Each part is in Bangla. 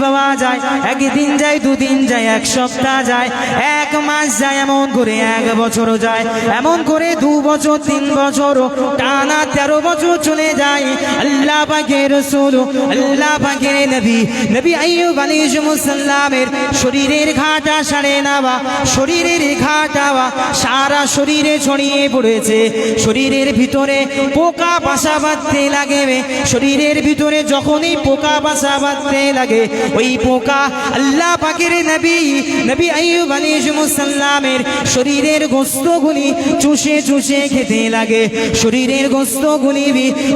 পাওয়া যায় একদিন যায়, দুদিন যায়, এক সপ্তাহ যায়, এক মাস যায়, এমন করে এক বছরও যায়, এমন করে 2 বছর 3 বছর টানা 13 বছর চলে যায়। আল্লাহ পাকের রাসূল, আল্লাহ পাকের নবী, নবী আইয়ুব আলাইহিস সালামের শরীরের ঘাটা সারে নেওয়া, শরীরের ঘাটা সারা শরীরে ছড়িয়ে পড়েছে। শরীরের ভিতরে পোকা বাসা বাঁধতে লাগে, শরীরের ভিতরে যখনই পোকা বাসা বাঁধতে লাগে, ওই পোকা আল্লাহ পাকের নবী, নবী আইয়ুব আলাইহিস সালামের শরীরের গোশতগুলি চুষে চুষে খেতে লাগে। শরীরের গোশতগুলি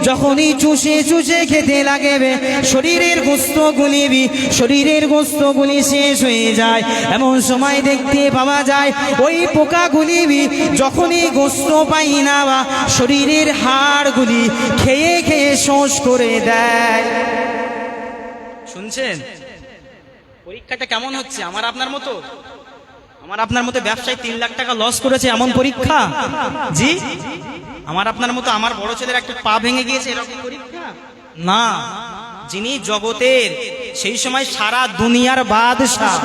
যখনই চুষে চুষে খেতে লাগে, শরীরের গোশতগুলি শেষ হয়ে যায়। এমন সময় দেখতে পাওয়া যায় ওই পোকাগুলি যখনই গোশত পাই না, শরীরের হাড়গুলি খেয়ে খেয়ে শোষ করে দেয়। শুনছেন পরীক্ষাটা কেমন হচ্ছে? আমার আপনার মতো ব্যবসায় 3 লাখ টাকা লস করেছে এমন পরীক্ষা? জি, আমার আপনার মতো আমার বড় ছেলের একটা পা ভেঙে গিয়েছে এরকম পরীক্ষা না। যিনি জগতের সেই সময় সারা দুনিয়ার বাদশাহ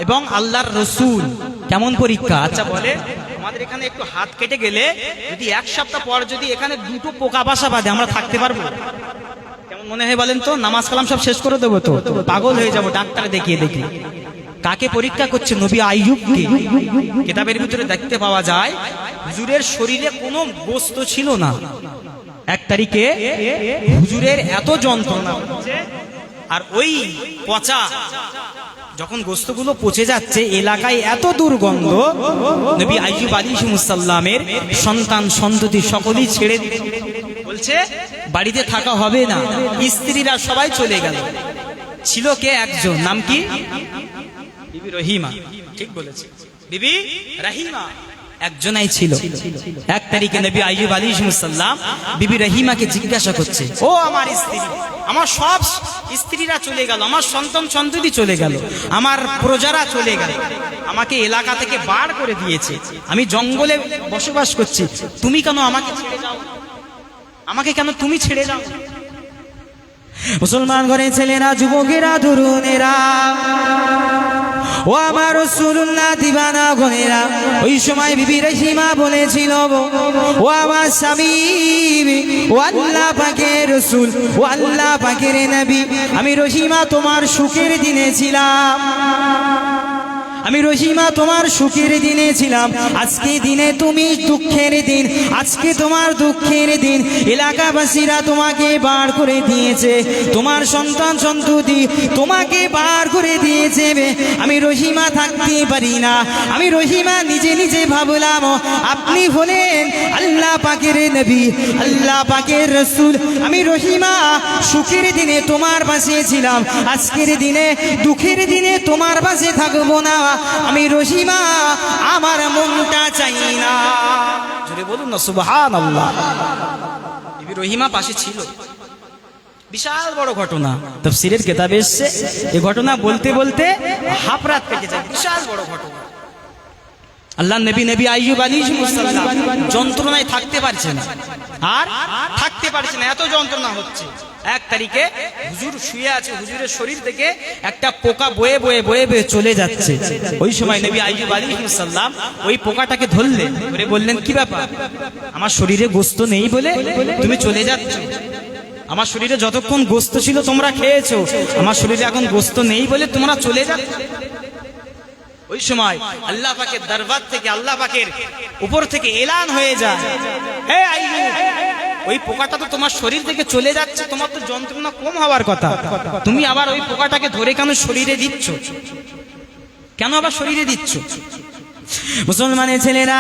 এবং আল্লাহর রসুল, কেমন পরীক্ষা? আচ্ছা বলে, আমাদের এখানে একটু হাত কেটে গেলে যদি 1 সপ্তাহ পর যদি এখানে 2টো পোকা বাসা বাঁধে, আমরা থাকতে পারবো? কেমন মনে হয় বলেন তো? নামাজ কালাম সব শেষ করে দেবো তো, পাগল হয়ে যাবো ডাক্তারে দেখিয়ে দেখি। কাকে পরীক্ষা করছে? নবী আইয়ুবকে। কিতাবের ভিতরে দেখতে পাওয়া যায় হুজুরের শরীরে কোনো গোশত ছিল না। 1 তারিখে হুজুরের এত যন্ত্রণা হচ্ছে, আর ওই পচা যখন গোশতগুলো পচে যাচ্ছে, এলাকায় এত দুর্গন্ধ, নবী আইয়ুব আলাইহিস সালামের সন্তান সন্ততি সকলেই ছেড়ে বলছে বাড়িতে থাকা হবে না। স্ত্রীরা সবাই চলে গেল। ছিল কে? একজন, নাম কি? বিবি রহিমা। ঠিক বলেছে, বিবি রহিমা একজনই ছিল। 1 তারিখে নবী আইয়ুব আলাইহিস সালাম বিবি রহিমাকে জিজ্ঞাসা করছে, ও আমার স্ত্রী, আমার সব স্ত্রীরা চলে গেল, আমার সন্তান সন্ততি চলে গেল, আমার প্রজারা চলে গেল, আমাকে এলাকা থেকে বার করে দিয়েছে, আমি জঙ্গলে বসবাস করছি, তুমি কেন আমাকে ছেড়ে যাও? আমাকে কেন তুমি ছেড়ে যাও? মুসলমান ঘরের ছেলেরা, যুবকেরা, তরুণেরা, ও আমার রাসূলুল্লাহ দিবানা গনেরা, ওই সময় বিবি রহিমা বলেছিল, ও আমার স্বামী, ও আল্লাহ পাকের রাসূল, ও আল্লাহ পাকের নবী, আমি রহিমা তোমার সুখের দিনে ছিলাম, আমি রহিমা তোমার সুখের দিনে ছিলাম, আজকে দিনে তুমি দুঃখের দিন, আজকে তোমার দুঃখের দিন, এলাকাবাসীরা তোমাকে বার করে দিয়েছে, তোমার সন্তান সন্ততি তোমাকে বার করে দিয়েছে, আমি রহিমা থাকতে পারি না। আমি রহিমা নিজে নিজে ভাবলাম আপনি হলেন আল্লাহ পাকের নবী, আল্লাহ পাকের রাসূল, আমি রহিমা সুখের দিনে তোমার পাশে ছিলাম, আজকের দিনে দুঃখের দিনে তোমার পাশে থাকবো না, আমি রহিমা আমার মনটা চাই না। জোরে বলুন না সুবহানাল্লাহ। বিবি রহিমা পাশে ছিল। বিশাল বড় ঘটনা, তাফসীরের কিতাবে এসেছে, এই ঘটনা বলতে বলতে হাফ রাত কেটে যায়। বিশাল বড় ঘটনা। আল্লাহ নবী আইয়ুব আলাইহিস সালাম যন্ত্রণায় থাকতে পারছে না, আর থাকতে পারছে না, এত যন্ত্রণা হচ্ছে। 1 তারিখে হুজুর শুয়ে আছে, হুজুরের শরীর থেকে একটা পোকা বয়ে বয়ে বয়ে বয়ে চলে যাচ্ছে। ওই সময় নবী আইয়ুব আলাইহিস সালাম ওই পোকাটাকে ধরলেন, ধরে বললেন, কি ব্যাপার? আমার শরীরে গোশত নেই বলে তুমি চলে যাচ্ছ? আমার শরীরে যতক্ষণ গোশত ছিল তোমরা খেয়েছো, আমার শরীরে এখন গোশত নেই বলে তোমরা চলে যাচ্ছ? ওই সময় আল্লাহ পাকের দরবার থেকে, আল্লাহ পাকের উপর থেকে এলান হয়ে যায়, হে আইয়ুব, ওই পোকাটা তো তোমার শরীর থেকে চলে যাচ্ছে, তোমার তো যন্ত্রণা কম হওয়ার কথা, তুমি আবার ওই পোকাটাকে ধরে কেন শরীরে দিচ্ছ? কেন আবার শরীরে দিচ্ছ? মুসলমানের ছেলেরা,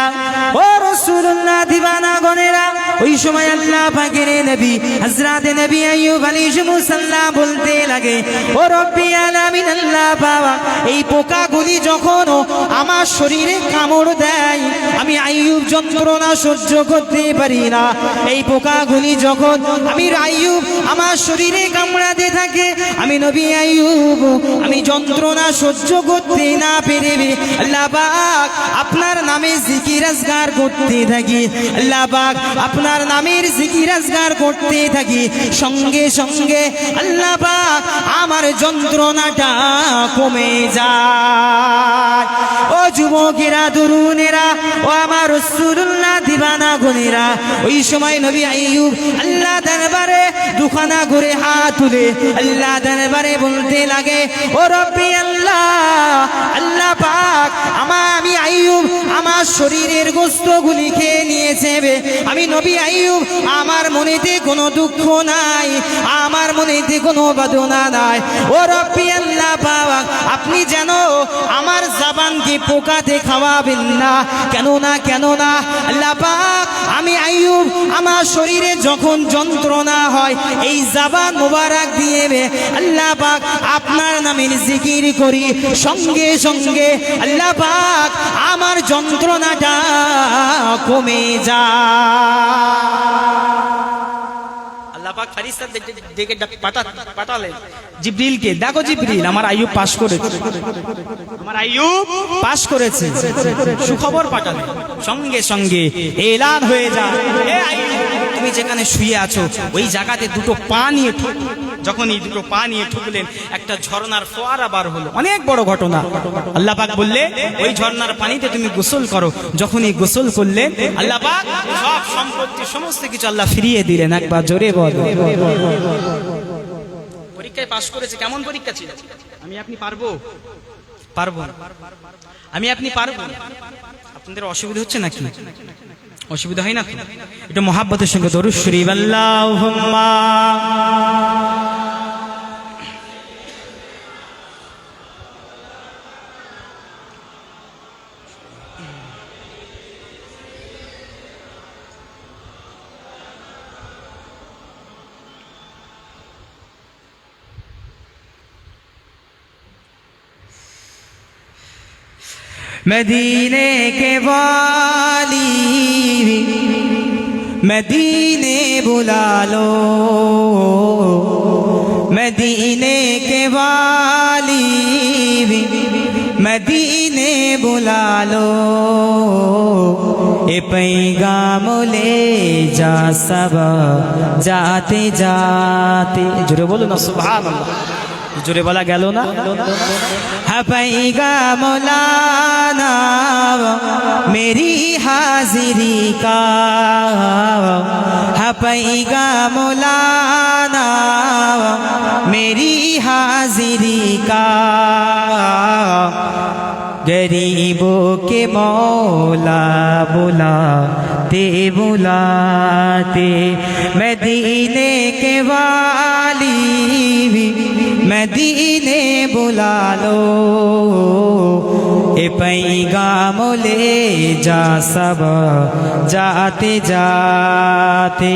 ও রাসূলুল্লাহ দিবানা গনেরা, ওই সময় আল্লাহ পাকের নবী হযরত নবী আইয়ুব আলাইহিস সালাম বলতে লাগে, ও রব্বি আলামিন, আল্লাহ বাবা, এই পোকাগুলি যখন আমার শরীরে কামড় দেয়, আমি আইয়ুব যন্ত্রণা সহ্য করতে পারি না। এই পোকাগুলি যখন আমি আইয়ুব আমার শরীরে কামড়াতে থাকে, আমি নবী আইয়ুব আমি যন্ত্রণা সহ্য করতে না পেরে আল্লাহ পাক আপনার নামে জিকির আজকার করতে থাকি, আল্লাহ পাক আপনার নামের জিকির আজকার করতে থাকি, সঙ্গে সঙ্গে আল্লাহ পাক আমার যন্ত্রণাটা কমে যায়। ও যুবকেরা, তরুণেরা, ও আমার রাসূলুল্লাহ দিবানা গণেরা, ওই সময় নবী আইয়ুব আল্লাহ দরবারে দুখানা করে হাত তুলে আল্লাহ দরবারে বলতে লাগে, ও রব্বি আল্লাহ, আল্লাহ পাক, আমি আইয়ুব আমার শরীরের গোশতগুলি খেয়ে নিয়েছে। আমি নবী আইয়ুব, আমার মনেতে কোনো দুঃখ নাই, আমার মনেতে কোনো বেদনা নাই। ও রব্বি আল্লাহ পাক, আপনি যেন আমার জবানকে পোকাতে খাওয়াবেন না। কেন না আল্লাহ পাক, আমি আইয়ুব আমার শরীরে যখন যন্ত্রণা হয় এই জবান মোবারক দিয়ে আল্লাহ পাক আপনার নামের জিকির করি, সঙ্গে সঙ্গে আল্লাহ পাক আমার যন্ত্রণাটা কমে যায়। আল্লাহ পাক ফেরেশতা ডেকে পাঠালেন জিবরিলকে, দেখো জিবরিল, আমার আইয়ুব পাস করেছে, আমার আইয়ুব পাস করেছে, সুখবর পাঠালেন। সঙ্গে সঙ্গে এলান হয়ে যায়, এ আইয়ুব, তুমি যেখানে শুয়ে আছো ওই জায়গাতে দুটো পা নিয়ে যখন এই দুটো পা নিয়ে ঠুকলেন, একটা ঝর্ণার ফোয়ারা বার হলো, অনেক বড় ঘটনা। আল্লাহ পাক বললে ওই ঝর্ণার পানিতে তুমি গোসল করো। যখনই গোসল করলেন আল্লাহ পাক সব সম্পত্তি সমস্ত কিছু আল্লাহ ফিরিয়ে দিলেন। একবার জোরে বল। পরীক্ষায় পাস করেছে। কেমন পরীক্ষা ছিল? আমি আপনি পারবো? আমি আপনি পারবো? আপনাদের অসুবিধা হচ্ছে নাকি? অসুবিধা হয় না? এটা মোহাব্বতের সঙ্গে দরুদ শরীফ আল্লাহুম্মা मदीने के वाली मदीने बुला लो, मदीने के वाली मदीने बुला लो, ए पैगाम ले जा सब जाते जाते। जोरे बोलो ना सुभान अल्लाह, जोरे बोला गया ना। पैगाम लाना मेरी हाजिरी का, पैगाम लाना मेरी हाजिरी का, गरीबों के मौला बुलाते बुलाते, मदीने के वाली मदीने बुला लो, ए पैगाम ले जा सब जाते जाते,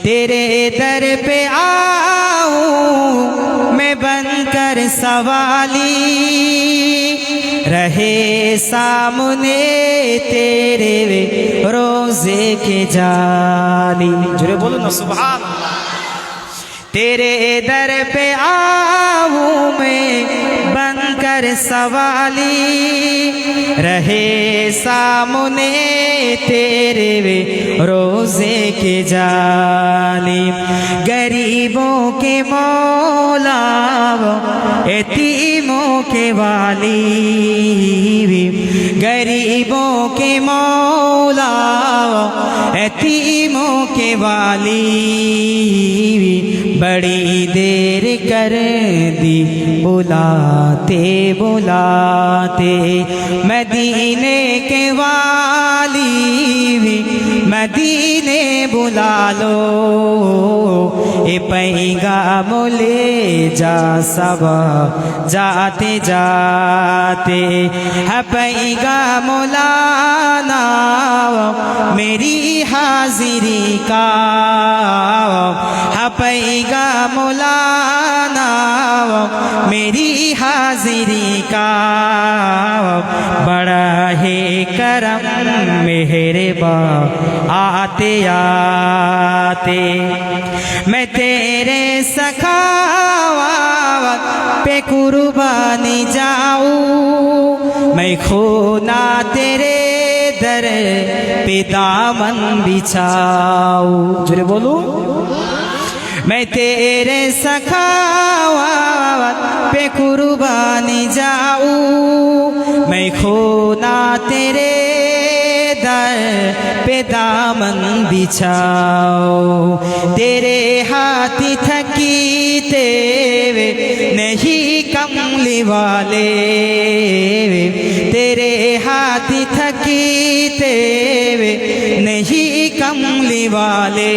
तेरे दर पे आऊं मैं बनकर सवाली, रहे सामने तेरे रोजे के जाली। जोरे बोलो ना सुभान अल्लाह। तेरे दर पे आऊं मैं बनकर सवाली, रहे सामने तेरे रोजे के जाली, गरीबों के मौला यतीमों के वाली, गरीबों के मौला यतीमों के वाली, बड़ी देर कर दी बुलाते बुलाते, मदीने के वाली मदीने बुला लो, ए पैगाम ले जा सब जाते जाते, है पैगाम लाना मेरी हाजिरी का, है पैगाम लाना मेरी हाजिरी का, बड़ा है करम मेहरबा आते आते, मैं तेरे सखावत पे कुर्बानी जाऊं, मैं खोना तेरे दर पे दामन बिछाऊं। जोरे बोलो। मैं तेरे सखावत पे कुर्बानी जाऊं, मैं खोना तेरे दर पे दामन बिछाओ, तेरे हाथी थकी तेरे नहीं कमली वाले, तेरे हाथी थकी तेरे नहीं कमली वाले,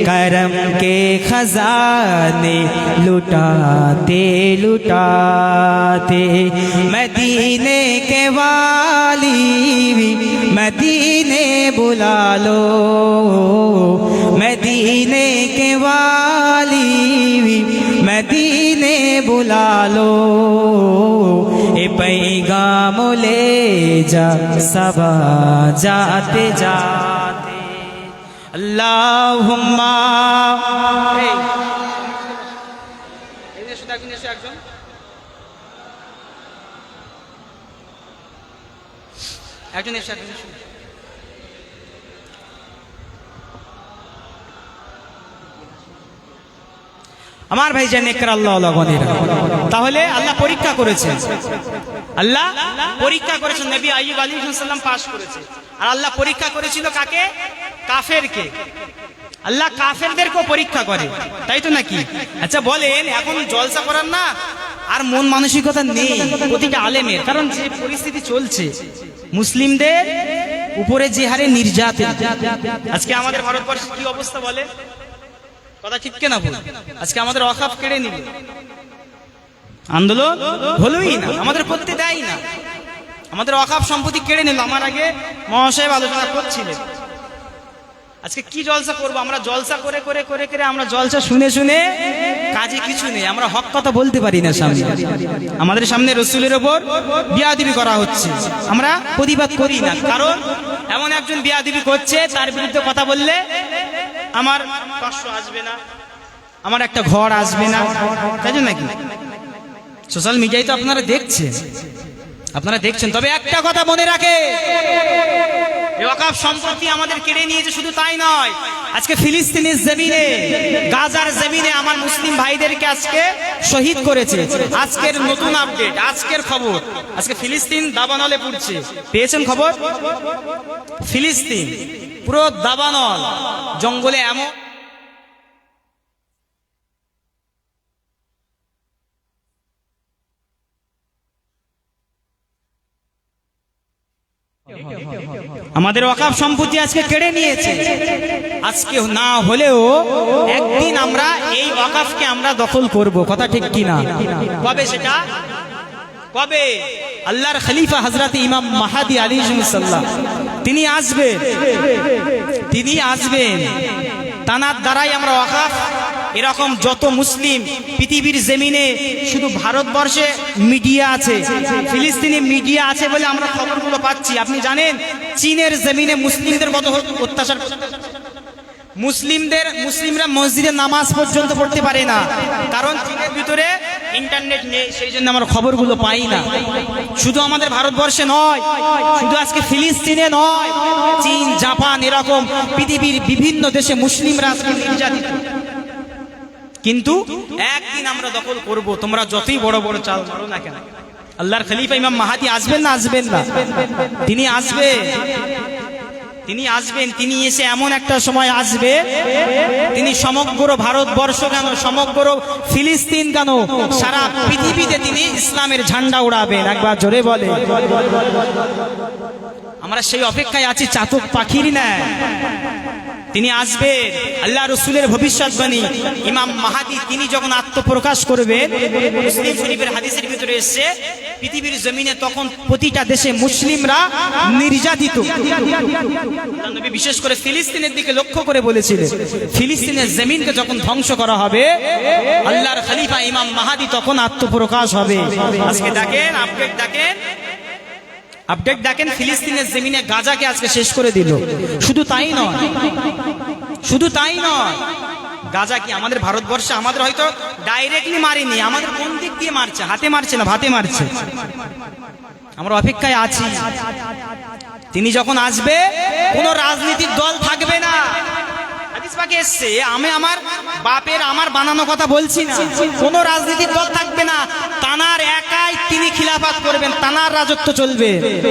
करम के खजाने लुटाते लुटाते, मदीने के वाली मदीने बुला लो, मदीने के वाली मदीने बुला लो, ए पैगाम ले जा सबा जाते जाते। अल्लाहुम्मा আমার ভাই জানে আল্লাহ তাহলে আল্লাহ পরীক্ষা করেছেন, আল্লাহ পরীক্ষা করেছেন, নবী আইয়ুব আলাইহিস সালাম পাস করেছে। আর আল্লাহ পরীক্ষা করেছিল কাকে? কাফেরকে। আল্লাহ কাফেরদেরকেও পরীক্ষা করে, তাই তো নাকি? আচ্ছা বলেন, এখন জলসা করার না আর মন মানসিকতা নেই প্রতিটা আলেমের, কারণ যে পরিস্থিতি চলছে মুসলিমদের উপরে যে হারে নির্যাতন, আজকে আমাদের ভারতবর্ষে কি অবস্থা বলে, কথা ঠিক কেনা বল, আজকে আমাদের ওয়াকফ কেড়ে নিল, আন্দোলন হলোই না, আমাদের করতে দেয় না, আমাদের ওয়াকফ সম্পত্তি কেড়ে নিল। আমার আগে মহাশয় আলোচনা করছিলেন, আজকে কি জলসা করবো আমরা, জলসা করে করে করে করে আমরা জলসা শুনে শুনে কাজে কিছু নেই, আমরা হক কথা বলতে পারি না সামনে, আমাদের সামনে রসুলের ওপর বিয়াদবি করা হচ্ছে, আমরা প্রতিবাদ করি না, কারণ এমন একজন বিয়াদবি করছে তার বিরুদ্ধে কথা বললে আমার 500 আসবে না, আমার একটা ঘর আসবে না, তাই জন্য নাকি সোশ্যাল মিডিয়ায় তো আপনারা দেখছেন। তবে একটা কথা মনে রাখে, ওয়াকফ সম্পত্তি আমাদের কেড়ে নিয়েছে, শুধু তাই নয়, আজকে ফিলিস্তিনের জমিনে, গাজার জমিনে আমার মুসলিম ভাইদেরকে আজকে শহীদ করেছে। আজকের নতুন আপডেট, আজকের খবর, আজকে ফিলিস্তিন দাবানলে পড়ছে, পেয়েছেন খবর? ফিলিস্তিন পুরো দাবানল জঙ্গলে এমন আমাদের ওয়াকফ সম্পত্তি আজকে কেড়ে নিয়েছে। আজকে না হলেও একদিন আমরা এই ওয়াকফকে আমরা দখল করব, কথা ঠিক কিনা? কবে সেটা? কবে? আল্লাহর খলিফা হযরত ইমাম মাহদী আলাইহিস সালাম তিনি আসবেন, তানার দ্বারাই আমরা ওয়াকফ, এরকম যত মুসলিম পৃথিবীর জমিনে, শুধু ভারতবর্ষে মিডিয়া আছে, ফিলিস্তিনি মিডিয়া আছে বলে আমরা খবরগুলো পাচ্ছি। আপনি জানেন চীনের জমিনে মুসলিমদের কত অত্যাচার, মুসলিমরা মসজিদে নামাজ পর্যন্ত পড়তে পারে না, কারণ চীনের ভিতরে ইন্টারনেট নেই, সেই জন্য আমরা খবরগুলো পাই না। শুধু আমাদের ভারতবর্ষে নয়, শুধু আজকে ফিলিস্তিনে নয়, চীন, জাপান, এরকম পৃথিবীর বিভিন্ন দেশে মুসলিমরা আজকে নির্যাতিত। কিন্তু একদিন আমরা দখল করব, তোমরা যতই বড় বড় চাল মারো না কেন। আল্লাহর খলিফা ইমাম মাহদী আসবেন না? তিনি আসবেন, তিনি এসে এমন একটা সময় আসবে, তিনি সমগ্র ভারতবর্ষ কেন, সমগ্র ফিলিস্তিন কেন, সারা পৃথিবীতে তিনি ইসলামের ঝান্ডা উড়াবেন। একবার জোরে বলে। আমরা সেই অপেক্ষায় আছি, চাতক পাখির ন্যায়। তিনি আসবেন, আল্লাহ রসুলের ভবিষ্যৎবাণী, ইমাম মাহদী তিনি যখন আত্মপ্রকাশ করবেন, মুসলিম শরীফের হাদিসের ভিতরে এসেছে, পৃথিবীর জমিনে তখন প্রতিটা দেশে মুসলিমরা নির্যাতিত। নবী বিশেষ করে ফিলিস্তিনের দিকে লক্ষ্য করে বলেছিলেন, ফিলিস্তিনের জমিনকে যখন ধ্বংস করা হবে, আল্লাহর খলিফা ইমাম মাহদী তখন আত্মপ্রকাশ হবে। আজকে দেখেন, আপডেট দেখেন, ফিলিস্তিনের জমিনে গাজাকে আজকে শেষ করে দিল। শুধু তাই নয়, গাজা কি আমাদের ভারতবর্ষে, আমাদের হয়তো ডাইরেক্টলি মারেনি, আমাদের কোন দিক দিয়ে মারছে? হাতে মারছে না, ভাতে মারছে। আমরা অপেক্ষায় আছি, তিনি যখন আসবে কোনো রাজনীতির দল থাকবে না। হাদিস পাকে এসছে, আমি আমার বাপের আমার বানানো কথা বলছি না। কোন রাজনীতির দল থাকবে না, তানার একাই তিনি খিলাফত করবেন, তানার রাজত্ব চলবে।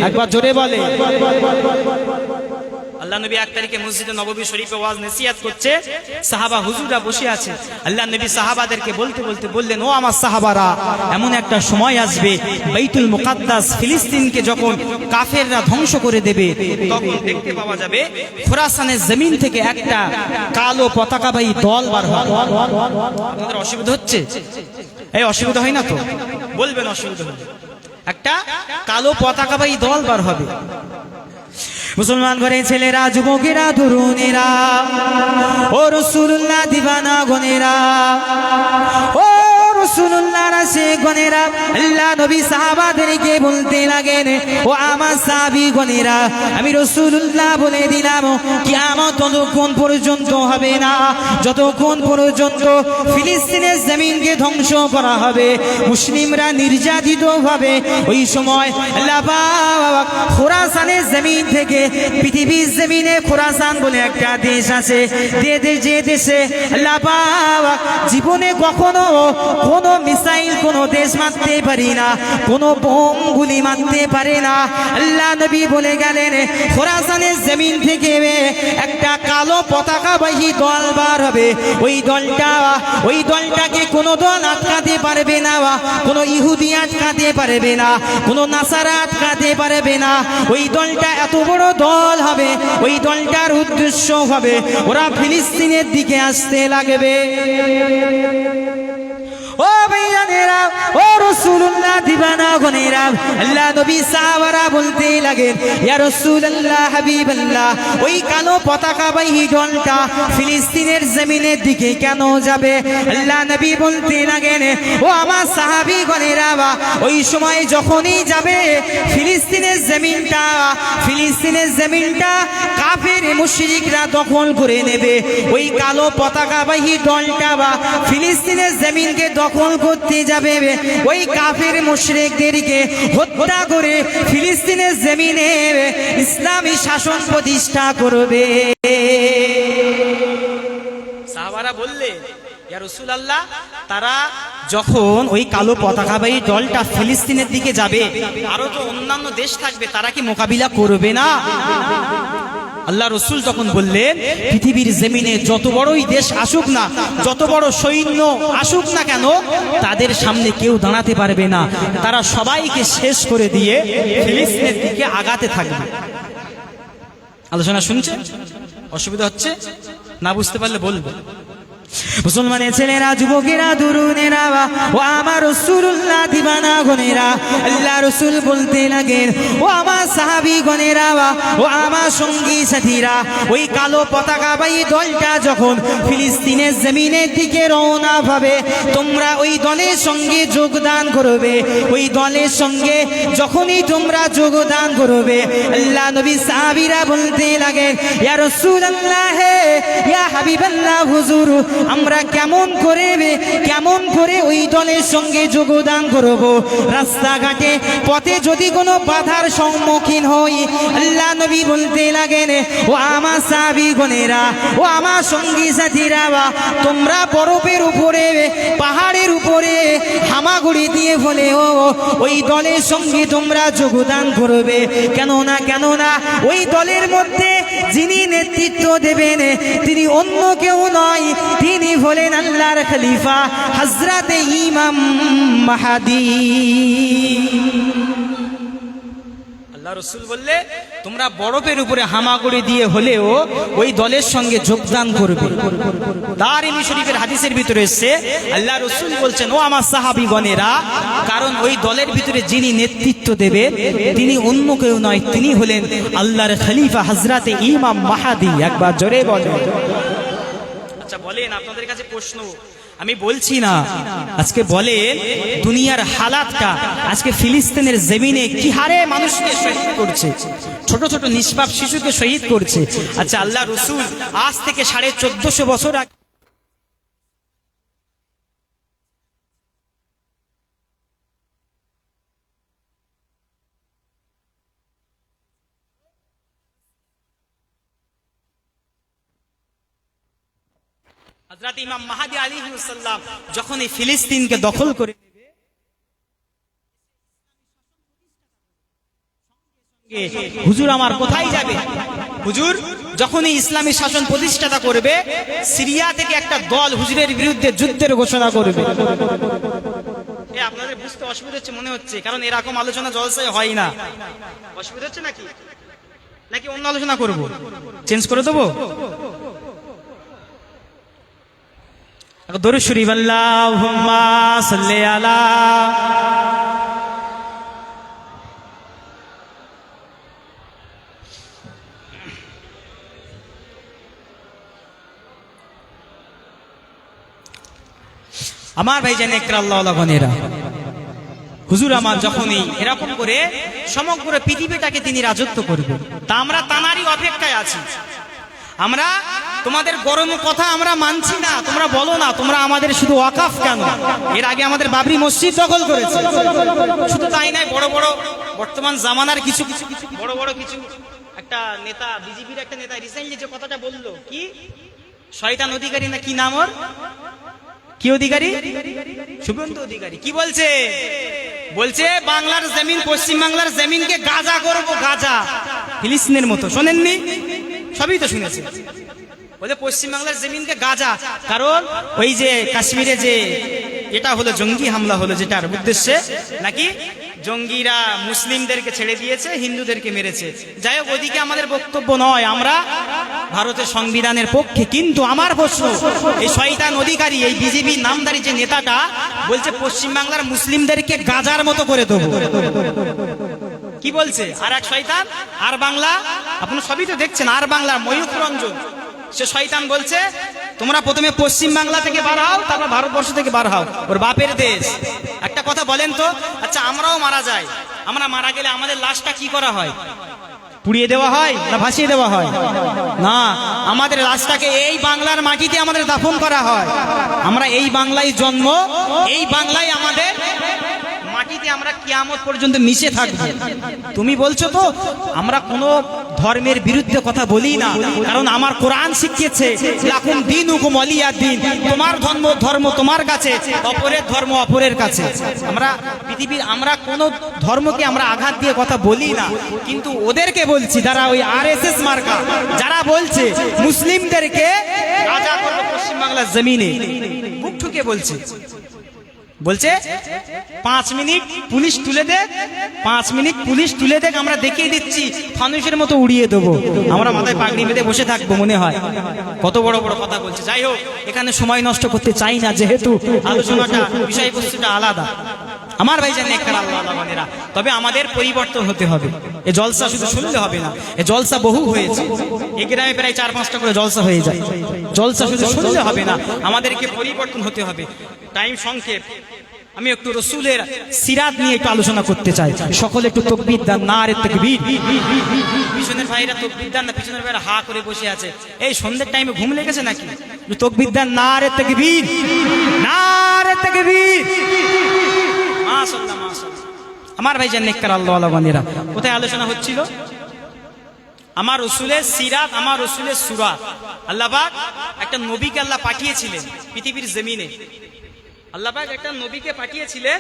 একবার জোরে বলে। আল্লাহ নবী 1 তারিখে মসজিদে নববী শরীফে ওয়াজ নসিহত করছে, সাহাবা হুজুররা বসে আছে। আল্লাহ নবী সাহাবাদেরকে বলতে বলতে বললেন, ও আমার সাহাবারা, এমন একটা সময় আসবে বাইতুল মুকাদ্দাস ফিলিস্তিনকে যখন কাফেররা ধ্বংস করে দেবে, তখন দেখতে পাওয়া যাবে খোরাসানের জমিন থেকে একটা কালো পতাকাবাহী দল বার হবে। আপনাদের অসুবিধা হচ্ছে? এই অসুবিধা হয় না তো? বলবেন অসুবিধা হলে। একটা কালো পতাকাবাহী দল বার হবে। মুসলমান ঘরে ছেলেরা, যুবকেরা, তরুণেরা, ও রাসূলুল্লাহ দিবানা গনেরা, ও রাসূলুল্লাহ রাসূলগণেরা, আল্লাহ নবী সাহাবাদেরকে বলতে লাগেন, ও আমার সাহাবীগণেরা, আমি রাসূলুল্লাহ বলে দিলাম, কিয়ামত ততক্ষণ পর্যন্ত হবে না যতক্ষণ পর্যন্ত ফিলিস্তিনের জমিনকে ধ্বংস করা হবে, মুসলিমরা নির্যাতিত হবে। ওই সময় আল্লাহ পাক খোরাসানের জমিন থেকে, পৃথিবীর জমিনে খোরাসান বলে একটা দেশ আছে, যে দেশে আল্লাহ পাক জীবনে কখনো কোনো মিসাইল কোনো দেশ মারতে পারি না, কোনো বোম গুলি মারতে পারে না। আল্লাহ নবী বলে গেলেন, খোরাসানের জমিন থেকে একটা কালো পতাকাবাহী দল বার হবে। ওই দলটাকে কোনো দল আটকাতে পারবে না, কোনো ইহুদি আটকাতে পারবে না, কোনো নাসারা আটকাতে পারবে না। ওই দলটা এত বড় দল হবে, ওই দলটার উদ্দেশ্য হবে ওরা ফিলিস্তিনের দিকে আসতে লাগবে। ও ভাইয়ানেরা, ও রাসূলুল্লাহ দিবানা গনেরা, আল্লাহ নবী সাহাবারা বলতে লাগেন, ইয়া রাসূলুল্লাহ হাবিবাল্লাহ, ওই কালো পতাকাবাহী দলটা ফিলিস্তিনের জমিনের দিকে কেন যাবে? আল্লাহ নবী বলতে লাগেন, ও আমার সাহাবী গনেরা, ওই সময় যখনই যাবে ফিলিস্তিনের জমিনটা কাফের মুশরিকরা দখল করে নেবে। ওই কালো পতাকাবাহী দলটা ফিলিস্তিনের জমিনকে দখল করতে যাবে, ওই কাফের মুশরিকদেরকে হত্যা করে ফিলিস্তিনের জমিনে ইসলামী শাসন প্রতিষ্ঠা করবে। সাহাবারা বললে, ইয়া রাসূলুল্লাহ, তারা যখন ওই কালো পতাকাবাহী দলটা ফিলিস্তিনের দিকে যাবে, আরো তো অন্যান্য দেশ থাকবে, তারা কি মোকাবিলা করবে না? আল্লাহ রসুল তখন বললেন, পৃথিবীর জমিনে যত বড়ই দেশ আসুক না, যত বড় সৈন্য আসুক না কেন, তাদের সামনে কেউ দাঁড়াতে পারবে না। তারা সবাইকে শেষ করে দিয়ে ফিলিস্তিনের দিকে আগাতে থাকবে। আলোচনা শুনছে? অসুবিধা হচ্ছে না? বুঝতে পারলে বলবো। মুসলমানের ছেলেরা, যুবকেরা, তরুণেরা, ও আমার রাসূলুল্লাহ দিবানা গনেরা, আল্লাহ রাসূল বলতে লাগেন, ও আমার সাহাবী গনেরা, ও আমার সঙ্গী সাথীরা, ওই কালো পতাকাবাহী দলটা যখন ফিলিস্তিনের জমিনের দিকে রওনা হবে, তোমরা ওই দলের সঙ্গে যোগদান করবে। ওই দলের সঙ্গে যখনই তোমরা যোগদান করবে, আল্লাহ নবী সাহাবীরা বলতে লাগেন, ইয়া রাসূলুল্লাহ, ইয়া হাবিবাল্লাহ, হুজুর, আমরা কেমন করে ওই দলের সঙ্গে যোগদান করব? রাস্তাঘাটে পথে যদি কোনো বাধার সম্মুখীন হই, আল্লাহ নবী বলতে লাগেন, ও আমার সাহাবীগণেরা, ও আমার সঙ্গী সাথীরা, তোমরা বরফের উপরে, পাহাড়ের উপরে হামাগুড়ি দিয়ে হলেও ওই দলের সঙ্গে তোমরা যোগদান করবে। কেননা ওই দলের মধ্যে যিনি নেতৃত্ব দেবেন, তিনি অন্য কেউ নয়, তিনি হলেন আল্লাহর খলিফা হযরতে ইমাম মাহদী। আল্লাহ রাসূল বললে, তোমরা বরফের উপরে হামাগুড়ি দিয়ে হলেও ওই দলের সঙ্গে যোগদান করবে। দারিমি শরীফের হাদিসের ভিতরে এসেছে, আল্লাহ রাসূল বলছেন, ও আমার সাহাবীগণেরা, কারণ ওই দলের ভিতরে যিনি নেতৃত্ব দেবেন, তিনি অন্য কেউ নয়, তিনি হলেন আল্লাহর খলিফা হযরতে ইমাম মাহদী। একবার জোরে বলেন। আচ্ছা বলেন, আপনাদের কাছে প্রশ্ন, আমি বলছি না, আজকে বলেন দুনিয়ার হালাতটা আজকে ফিলিস্তিনের জমিনে কি হারে মানুষকে শহীদ করছে, ছোট ছোট নিষ্পাপ শিশুকে শহীদ করছে। আচ্ছা, আল্লাহ রাসূল আজ থেকে 1450 বছর আগে হযরত ইমাম মাহদী আলাইহিস সালাম যখন এই ফিলিস্তিনকে দখল করে হুজুর আমার কোথায় যাবে? হুজুর যখনই ইসলামী শাসন প্রতিষ্ঠাতা করবে, সিরিয়া থেকে একটা দল হুজুরের বিরুদ্ধে যুদ্ধের ঘোষণা করবে। আপনাদের বুঝতে অসুবিধা হচ্ছে মনে হচ্ছে, কারণ এরকম আলোচনা জলসায় হয় না। অসুবিধা হচ্ছে নাকি? নাকি অন্য আলোচনা করব? চেঞ্জ করে দেবো? দরুদ শরীফ আল্লাহুম্মা সাল্লি আলা আমার ভাইজান একরাল্লাহ গনেরা, হুজুর আমার যখনই এরকম করে সমগ্র পৃথিবীটাকে তিনি রাজত্ব করবে, তা আমরা তানারই অপেক্ষায় আছি। আমরা তোমাদের গরম কথা আমরা মানছি না, তোমরা বলো না তোমরা আমাদের শুধু ওয়াকাফ কেন? এর আগে আমাদের বাবরি মসজিদ দখল করেছে। শুধু তাই নয়, বড় বড় বর্তমান জামানার কিছু বড় বড় কিছু একটা নেতা, বিজেপির একটা নেতা রিসেন্টলি যে কথাটা বললো, কি শয়তান অধিকারী না কি নাম ওর, কি অধিকারী, শুভেন্দু অধিকারী, কি বলছে? বলছে বাংলার জমিন, পশ্চিম বাংলার জমিনকে গাজা করবো, গাজা, ফিলিস্তিনের মতো। শোনেননি? সবই তো শুনেছে। বলে পশ্চিম বাংলার জমিনকে গাজা, কারণ ওই যে কাশ্মীরে যে এটা হলো জঙ্গি হামলা হলো, যেটার উদ্দেশ্যে নাকি জঙ্গিরা মুসলিমদেরকে ছেড়ে দিয়েছে, হিন্দুদেরকে মেরেছে। যাই হোক, ওদিকে আমাদের বক্তব্য নয়, আমরা ভারতের সংবিধানের পক্ষে। কিন্তু আমার প্রশ্ন, এই শয়তান অধিকারী, এই বিজেপি নামধারী যে নেতাটা বলছে পশ্চিম বাংলার মুসলিমদেরকে গাজার মতো করে দেবো। কি বলছে? আর এক শয়তান আর বাংলা, আপনি সবই তো দেখছেন, আর বাংলা ময়ূখ রঞ্জন, সে শয়তান বলছে তোমরা প্রথমে পশ্চিম বাংলা থেকে বার হও, তারপর ভারতবর্ষ থেকে বার হও, ওর বাপের দেশ। একটা কথা বলেন তো, আচ্ছা আমরাও মারা যাই, আমরা মারা গেলে আমাদের লাশটা কি করা হয়? পুড়িয়ে দেওয়া হয় না ভাসিয়ে দেওয়া হয়? না, আমাদের লাশটাকে এই বাংলার মাটিতে আমাদের দাফন করা হয়। আমরা এই বাংলায় জন্ম, এই বাংলায় আমাদের মাটিতে আমরা কিয়ামত পর্যন্ত মিশে থাকবো। তুমি বলছো তো আমরা কোনো ধর্মের বিরুদ্ধে কথা বলি না, কারণ আমার কোরআন শিখিয়েছে লাকুম দীনুকুম ওয়ালিয়া দ্বীন, তোমার ধর্ম তোমার কাছে, অপরের ধর্ম অপরের কাছে। আমরা পৃথিবীর আমরা কোনো ধর্মকে আমরা আঘাত দিয়ে কথা বলি না, কিন্তু ওদেরকে বলছি যারা ওই আরএসএস মার্কা, যারা বলছে মুসলিমদেরকে রাজা করবে পশ্চিম বাংলার জমিনে, বুক ঠুকে বলছে। বলছে 5 মিনিট পুলিশ তুলে দেখ, 5 মিনিট পুলিশ তুলে দেখ, আমরা দেখিয়ে দিচ্ছি, ফানুসের মতো উড়িয়ে দেবো। আমরা মাথায় পাগড়ি বেঁধে বসে থাকবো মনে হয়। কত বড় বড় কথা বলছে। যাই হোক, এখানে সময় নষ্ট করতে চাই না, যেহেতু আলোচনাটা বিষয়বস্তুটা আলাদা। আমার ভাইজান নেককার, তবে আমাদের পরিবর্তন হতে হবে। এ জলসা শুধু শুনলে হবে না, এ জলসা বহু হয়েছে, এই গ্রামে প্রায় 4-5টা করে জলসা হয়ে যায়। জলসা শুধু শুনলে হবে না, আমাদেরকে পরিবর্তন হতে হবে। টাইম সংক্ষেপ, আমি একটু রসুলের সিরাত নিয়ে একটু আলোচনা করতে চাই। সকলে একটু তাকবীর দেন, নারে তাকবীর। পিছনের ভাইরা তাকবীর দেন না, পিছনের ভাইরা হা করে বসে আছে। এই সন্ধ্যের টাইমে ঘুম লেগেছে নাকি? তাকবীর দেন, নারে তাকবীর, নারে তাকবীর। মাশাআল্লাহ মাশাআল্লাহ। আমার ভাইজান নেককার আল্লাহওয়ালা বান্দারা, কোথায় আলোচনা হচ্ছিল? আমার রসুলের সিরাত, আমার রসুলের সুরাত। আল্লাহ পাক একটা নবীকে আল্লাহ পাঠিয়েছিলেন পৃথিবীর জমিনে। আল্লাহ পাক একটা নবীকে পাঠিয়েছিলেন।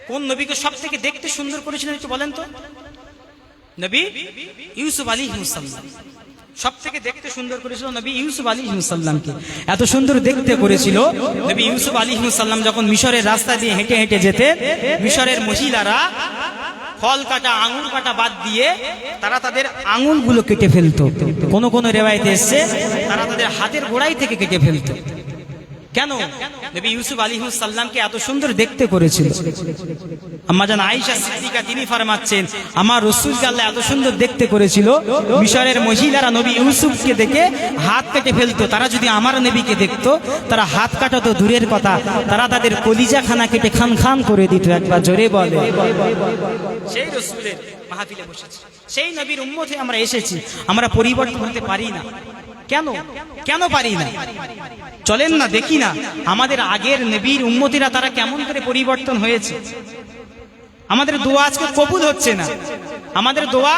কোন নবীকে সব থেকে দেখতে সুন্দর করেছিলেন একটু বলেন তো? নবী ইউসুফ আলাইহিস সালাম। সব থেকে দেখতে সুন্দর করেছিল নবী ইউসুফ আলাইহিস সালামকে। এত সুন্দর দেখতে করেছিল নবী ইউসুফ আলাইহিস সালাম যখন মিশরের রাস্তা দিয়ে হেঁটে হেঁটে যেতেন, মিশরের মহিলারা ফল কাটা, আঙুর কাটা বাদ দিয়ে তারা তাদের আঙুলগুলো কেটে ফেলতো। কোন কোন রিওয়ায়েতে এসেছে তারা তাদের হাতের গোড়াই থেকে কেটে ফেলতো। কেন? নবী ইউসুফ আলাইহিস সালামকে এত সুন্দর দেখতে করেছিল। আম্মা জান আয়েশা সিদ্দিকা তিনি ফরমাচ্ছেন, আমার রাসূলকে আল্লাহ এত সুন্দর দেখতে করেছিল, মিশরের মহিলারা নবী ইউসুফকে দেখে হাত কেটে ফেলতো। তারা যদি আমার নবীকে দেখতো, তারা হাত কাটা তো দূরের কথা, তারা তাদের কলিজা খানা কেটে খান খান করে দিত। একবার জোরে বলে। সেই রাসূলের মাহফিলে বসেছি, সেই নবীর উম্মতে আমরা এসেছি, আমরা পরিবর্তন হতে পারি না। কেন? কেন পারি না? চলেন না দেখি না আমাদের আগের নবীর উম্মতিরা তারা কেমন করে পরিবর্তন হয়েছে। আমাদের দোয়া আজকে কবুল হচ্ছে না, আমাদের দোয়া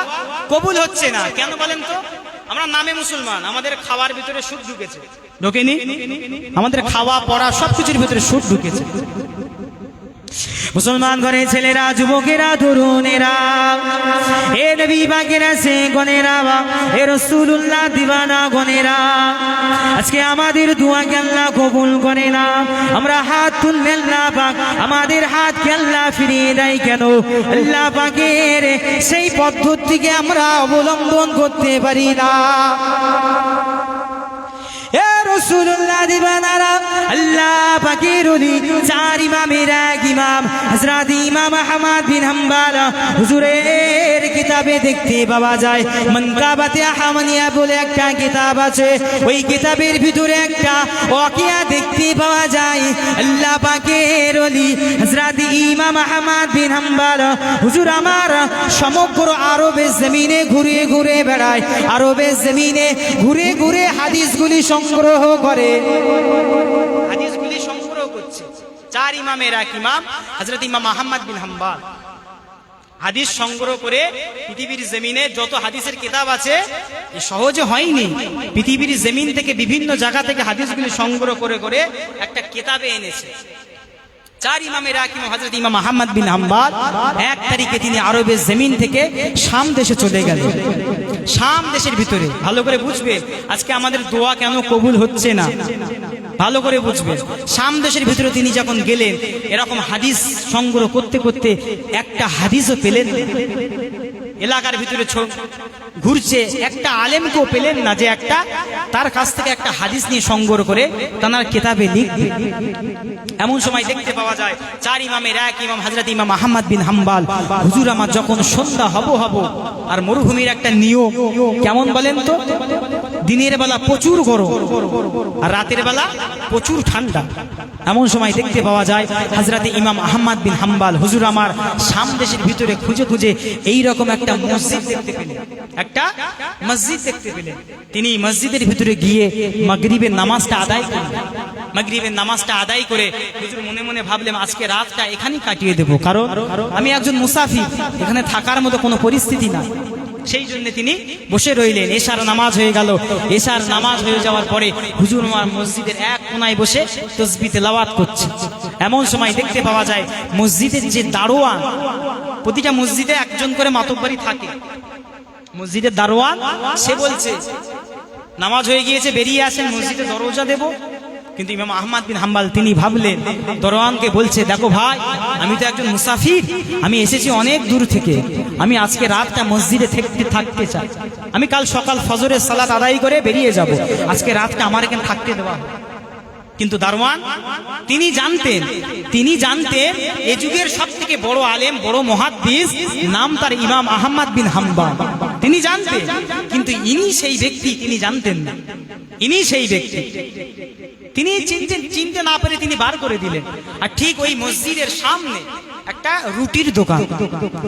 কবুল হচ্ছে না। কেন বলেন তো? আমরা নামে মুসলমান, আমাদের খাওয়ার ভিতরে সুদ ঢুকেছে, ঢোকেনি? আমাদের খাওয়া পড়া সবকিছুর ভিতরে সুদ ঢুকেছে। মুসলমান ঘরে ছেলেরা, যুবকেরা, তরুণেরা, এ নবী পাকেরা সে গনেরা, এ রাসূলুল্লাহ দিওয়ানা গনেরা, আজকে আমাদের দোয়াকে আল্লাহ কবুল করে না। আমরা হাত তুললে আল্লাহ পাক আমাদের হাতকে আল্লাহ ফিরিয়ে দেয় কেন? আল্লাহ পাকের সেই পদ্ধতিকে আমরা অবলম্বন করতে পারি না। এ রাসূলুল্লাহ দিওয়ানারা, আল্লাহ পাকের ওলি চার ইমামের এক ইমাম হযরত ইমাম আহমদ বিন হাম্বল হুজুরের কিতাবে দেখতে পাওয়া যায়, মানকাবাতে আহমদিয়া বলে একটা কিতাব আছে। ওই কিতাবের ভিতরে একটা ওয়াকিয়া দেখতে পাওয়া যায়। আল্লাহ পাকের ওলি হযরত ইমাম আহমদ বিন হাম্বল হুজুর আমার সমগ্র আরবের জমিনে ঘুরে ঘুরে বেড়ায়, আরবের জমিনে ঘুরে ঘুরে হাদিসগুলি সংগ্রহ করে, হাদিসগুলি সংগ্রহ করছে। চার ইমামের এক ইমাম হযরত ইমাম আহমদ বিন হাম্বল হাদিস সংগ্রহ করে পৃথিবীর জমিনে যত হাদিসের কিতাব আছে, সহজে হয়নি। পৃথিবীর জমিন থেকে বিভিন্ন জায়গা থেকে হাদিসগুলি সংগ্রহ করে করে একটা কিতাবে এনেছে। চার ইমামের এক ইমাম হযরত ইমাম আহমদ বিন হাম্বল 1 তারিখে তিনি আরবের জমিন থেকে শাম দেশে চলে গেলেন। শাম দেশের ভিতরে ভালো করে বুঝবে আজকে আমাদের দোয়া কেন কবুল হচ্ছে না, ভালো করে বুঝবে। শাম দেশের ভিতরে তিনি যখন গেলেন, এরকম হাদিস সংগ্রহ করতে করতে একটা হাদিসও পেলেন। এলাকার ভিতরে ঘুরছে, একটা আলেমকেও পেলেন না যে একটা তার কাছ থেকে একটা হাদিস নিয়ে সংগ্রহ করে তার কিতাবে লিখবে। এমন সময় দেখতে পাওয়া যায় চার ইমামের এক ইমাম হযরত ইমাম আহমদ বিন হাম্বল হুজুর আমার যখন সন্ধ্যা হব আর মরুভূমির একটা নিয়ম কেমন বলেন তো, দিনের বেলা প্রচুর গরম আর রাতের বেলা প্রচুর ঠান্ডা। এমন সময় দেখতে পাওয়া যায় হযরত ইমাম আহমদ বিন হাম্বল হুজুর আমার শাম দেশের ভিতরে খুঁজে খুঁজে এইরকম একটা মসজিদ দেখতে পেলেন, একটা মসজিদ দেখতে পেলেন। তিনি মসজিদের ভিতরে গিয়ে মাগরিবের নামাজটা আদায় করলেন। মাগরিবের নামাজটা আদায় করে হুজুর মনে মনে ভাবলেন আজকে রাতটা এখানেই কাটিয়ে দেব, কারণ আমি একজন মুসাফির, এখানে থাকার মতো কোনো পরিস্থিতি না। সেই জন্য তিনি বসে রইলেন। এশার নামাজ হয়ে গেল। এশার নামাজ হয়ে যাওয়ার পরে হুজুর আমার মসজিদের এক কোনায় বসে তাসবিহ তেলাওয়াত করছে। এমন সময় দেখতে পাওয়া যায় মসজিদের যে দারোয়ান, প্রতিটা মসজিদে একজন করে মাতব্বরি থাকে, মসজিদের দারোয়ান সে বলছে নামাজ হয়ে গিয়েছে, বেরিয়ে আসেন, মসজিদে দরজা দেব। কিন্তু ইমাম আহমদ বিন হাম্বল তিনি ভাবলেন, দরওয়ানকে বলছে দেখো ভাই, আমি তো একজন মুসাফির, আমি এসেছি অনেক দূর থেকে, আমি আজকে রাতটা মসজিদে থাকতে চাই, আমি কাল সকাল ফজরের সালাত আদায় করে বেরিয়ে যাব, আজকে রাতটা আমার এখানে থাকতে দেওয়া। কিন্তু দারওয়ান তিনি জানতেন এ যুগের সব থেকে বড় আলেম, বড় মুহাদ্দিস, নাম তার ইমাম আহমদ বিন হাম্বল, তিনি জানতেন। কিন্তু ইনি সেই ব্যক্তি, তিনি জানতেন না ইনি সেই ব্যক্তি। তিনি চিনতে না পেরে তিনি বার করে দিলেন। আর ঠিক ওই মসজিদের সামনে একটা রুটির দোকান,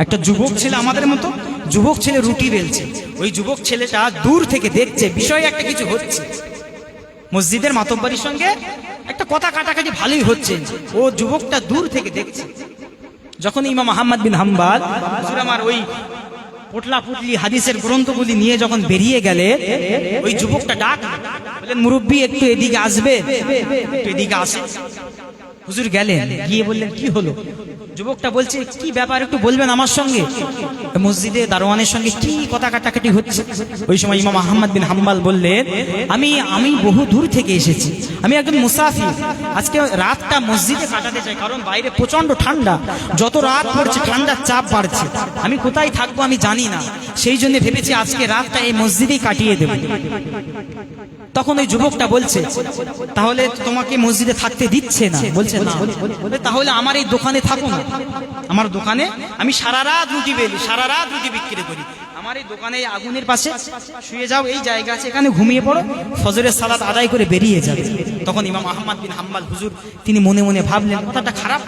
একটা যুবক ছেলে, আমাদের মতো যুবক ছেলে রুটি বেলছে। ওই যুবক ছেলেটা দূর থেকে দেখছে বিষয় একটা কিছু হচ্ছে, মসজিদের মাতব্বরির সঙ্গে একটা কথা কাটাকাটি ভালোই হচ্ছে। ও যুবকটা দূর থেকে দেখছে। যখন ইমাম আহমদ বিন হাম্বল হুজুর আমার ওই পোটলা পুটলি হাদিসের গ্রন্থগুলি নিয়ে যখন বেরিয়ে গেলে, ওই যুবকটা ডাক বললেন মুরব্বী একটু এদিকে আসবে, একটু এদিকে আসে। হুজুর গেলেন, গিয়ে বললেন কি হলো? যুবকটা বলছে কি ব্যাপার একটু বলবেন আমার সঙ্গে, মসজিদে দারোয়ানের সঙ্গে কি কথা কাটাকাটি হচ্ছে। ওই সময় ইমাম আহমদ বিন হাম্বল বললেন আমি বহু দূর থেকে এসেছি, আমি একজন মুসাফির, আজকে রাতটা মসজিদে কাটাতে চাই, কারণ বাইরে প্রচন্ড ঠান্ডা, যত রাত পড়ছে ঠান্ডার চাপ বাড়ছে, আমি কোথায় থাকবো আমি জানি না, সেই জন্য ভেবেছি আজকে রাতটা এই মসজিদেই কাটিয়ে দেব। তখন ওই যুবকটা বলছে তাহলে তোমাকে মসজিদে থাকতে দিচ্ছে না? বলছে না। তাহলে আমার এই দোকানে থাকো না, আমার দোকানে আমি সারা রাত রুটি বেলি, সারা রাত রুটি বিক্রি করি, আমার এই দোকানে আগুনের পাশে শুয়ে যাও, এই জায়গা আছে, এখানে ঘুমিয়ে পড়ো, ফজরের সালাত আদায় করে বেরিয়ে যাবে। তখন ইমাম আহমদ বিন হাম্বল হুজুর তিনি মনে মনে ভাবলেন কথাটা খারাপ,